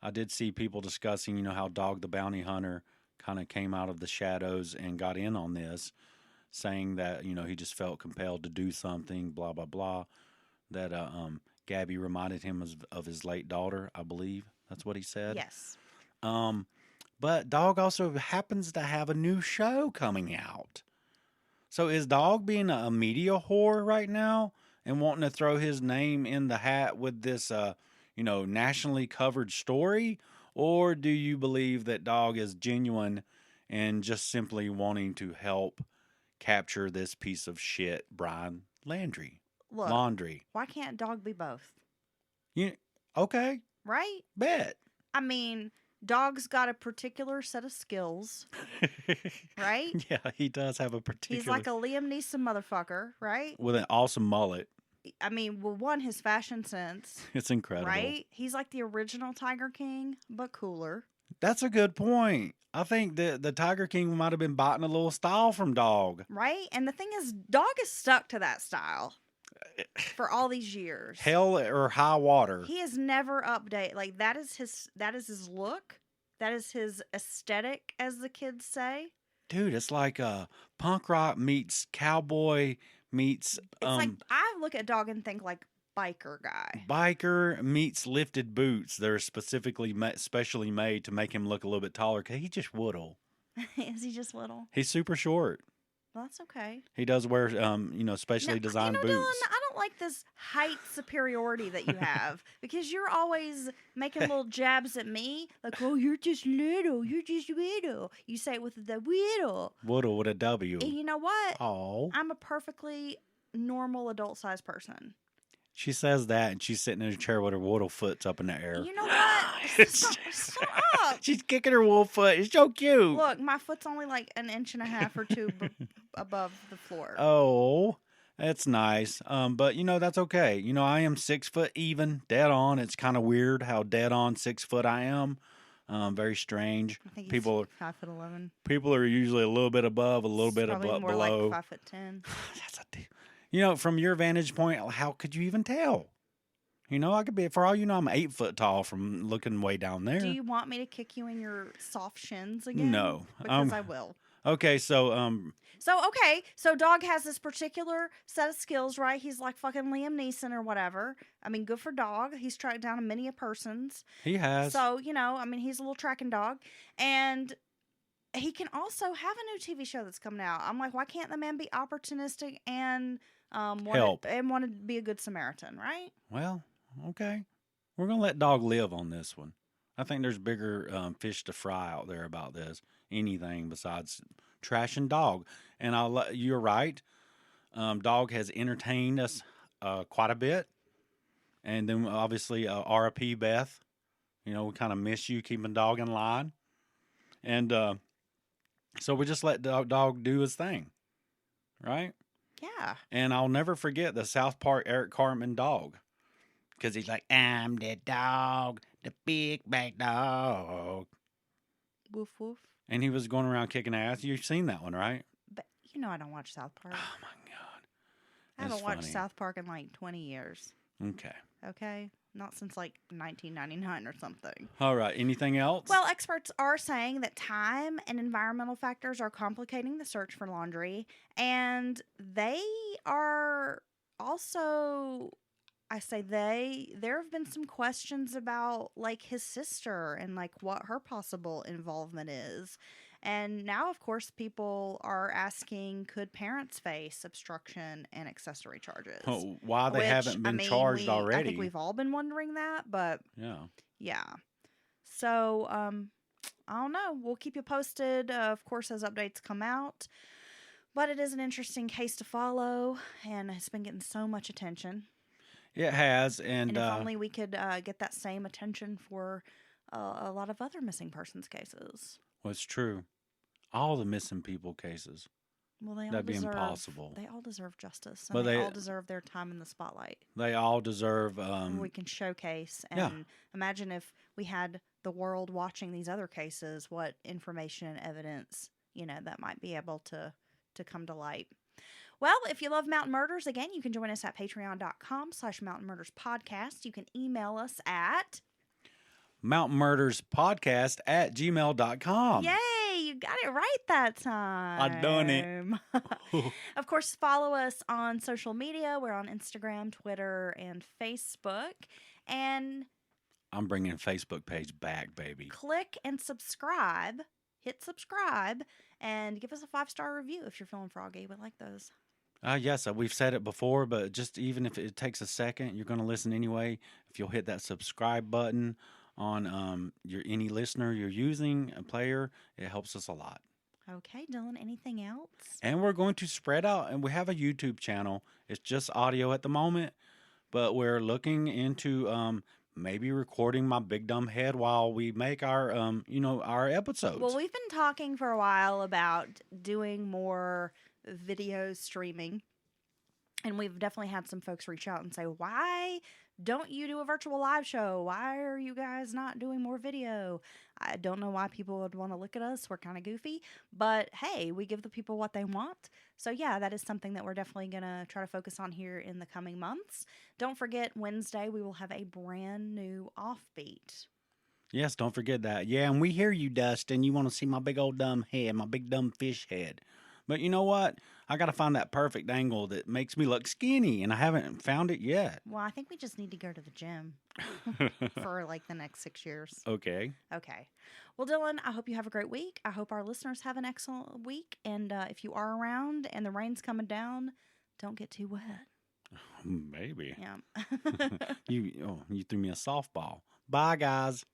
I did see people discussing, how Dog the Bounty Hunter kind of came out of the shadows and got in on this, saying that, he just felt compelled to do something, blah, blah, blah, that Gabby reminded him of his late daughter, I believe. That's what he said. Yes. But Dog also happens to have a new show coming out. So is Dog being a media whore right now and wanting to throw his name in the hat with this, nationally covered story? Or do you believe that Dog is genuine and just simply wanting to help capture this piece of shit, Brian Laundrie? Look, Laundrie. why can't Dog be both? Okay. Right? Bet. I mean, Dog's got a particular set of skills, right? Yeah, he does have a particular... He's like a Liam Neeson motherfucker, right? with an awesome mullet. I mean, well, one, his fashion sense, It's incredible. right? He's like the original Tiger King, but cooler. That's a good point. I think the Tiger King might have been biting a little style from Dog. Right? And the thing is, Dog is stuck to that style for all these years. Hell or high water. He has never updated. Like that is his look. That is his aesthetic, as the kids say. Dude, it's like punk rock meets cowboy meets It's like I look at Dog and think like biker guy. biker meets lifted boots. They're specially made to make him look a little bit taller because he's just little. Is he just little? He's super short. Well, that's okay. He does wear specially designed boots. Dylan, I don't like this height superiority that you have because you're always making little jabs at me, like, "Oh, you're just little. You're just little." You say it with the little. Little with a W. And you know what? Oh. I'm a perfectly normal adult-sized person. She says that, and she's sitting in a chair with her waddle foot up in the air. You know what? Stop up. She's kicking her wool foot. It's so cute. Look, my foot's only like an inch and a half or two above the floor. Oh, that's nice. But that's okay. I am 6 foot even, dead on. It's kind of weird how dead on 6 foot I am. Very strange. I think People 5'11". people are usually a little bit above, a little bit Probably more below. like 5'10". That's from your vantage point, how could you even tell? I could be, for all you know, I'm 8 foot tall from looking way down there. Do you want me to kick you in your soft shins again? No. Because I will. Okay, so So Dog has this particular set of skills, right? He's like fucking Liam Neeson or whatever. I mean, good for Dog. He's tracked down many a persons. he has. So, he's a little tracking dog. And he can also have a new TV show that's coming out. I'm like, why can't the man be opportunistic and help and want to be a good Samaritan, right? Well, okay. We're going to let Dog live on this one. I think there's bigger fish to fry out there about this. Anything besides trashing Dog. And you're right. Dog has entertained us quite a bit. And then obviously R.I.P. Beth. We kind of miss you keeping Dog in line. And so we just let Dog do his thing. Right? Yeah. And I'll never forget the South Park Eric Cartman Dog. Because he's like, I'm the dog, the big bad dog. Woof woof. And he was going around kicking ass. You've seen that one, right? But I don't watch South Park. Oh, my God. I haven't watched funny. South Park in like 20 years. Okay. Okay? not since like 1999 or something. All right. Anything else? Well, experts are saying that time and environmental factors are complicating the search for laundry, and they are also, I say there have been some questions about like his sister and like what her possible involvement is. And now, of course, people are asking, could parents face obstruction and accessory charges? Why they Which, haven't been I mean, charged already? I think we've all been wondering that, but Yeah. yeah. So, I don't know. We'll keep you posted, of course, as updates come out. But it is an interesting case to follow, and it's been getting so much attention. It has, and if only we could get that same attention for a lot of other missing persons cases. well, it's true. All the missing people cases. Well, they all That'd be deserve, impossible. They all deserve justice, and But they they- all deserve their time in the spotlight. They all deserve. We can showcase, and yeah. imagine if we had the world watching these other cases, what information and evidence, that might be able to come to light. Well, if you love Mountain Murders, again, you can join us at patreon.com/Mountain Murders Podcast. You can email us at mountainmurderspodcast@gmail.com. Yay, you got it right that time. I done it. Of course, follow us on social media. We're on Instagram, Twitter, and Facebook. And I'm bringing Facebook page back, baby. click and subscribe. Hit subscribe and give us a 5-star review if you're feeling froggy. We like those. Yes, we've said it before, but just even if it takes a second, you're going to listen anyway. If you'll hit that subscribe button on any listener you're using, a player, it helps us a lot. Okay, Dylan, anything else? And we're going to spread out, and we have a YouTube channel. It's just audio at the moment, but we're looking into maybe recording my big dumb head while we make our our episodes. Well, we've been talking for a while about doing more video streaming, and we've definitely had some folks reach out and say, why don't you do a virtual live show? Why are you guys not doing more video? I don't know why people would want to look at us. We're kind of goofy, but hey, we give the people what they want. So yeah, that is something that we're definitely going to try to focus on here in the coming months. Don't forget, Wednesday we will have a brand new offbeat. Yes, don't forget that. Yeah, and we hear you, Dustin. You want to see my big old dumb head, my big dumb fish head. But you know what? I got to find that perfect angle that makes me look skinny, and I haven't found it yet. Well, I think we just need to go to the gym for like the next 6 years. Okay. Okay. Well, Dylan, I hope you have a great week. I hope our listeners have an excellent week. And if you are around and the rain's coming down, don't get too wet. Maybe. Yeah. You threw me a softball. Bye, guys.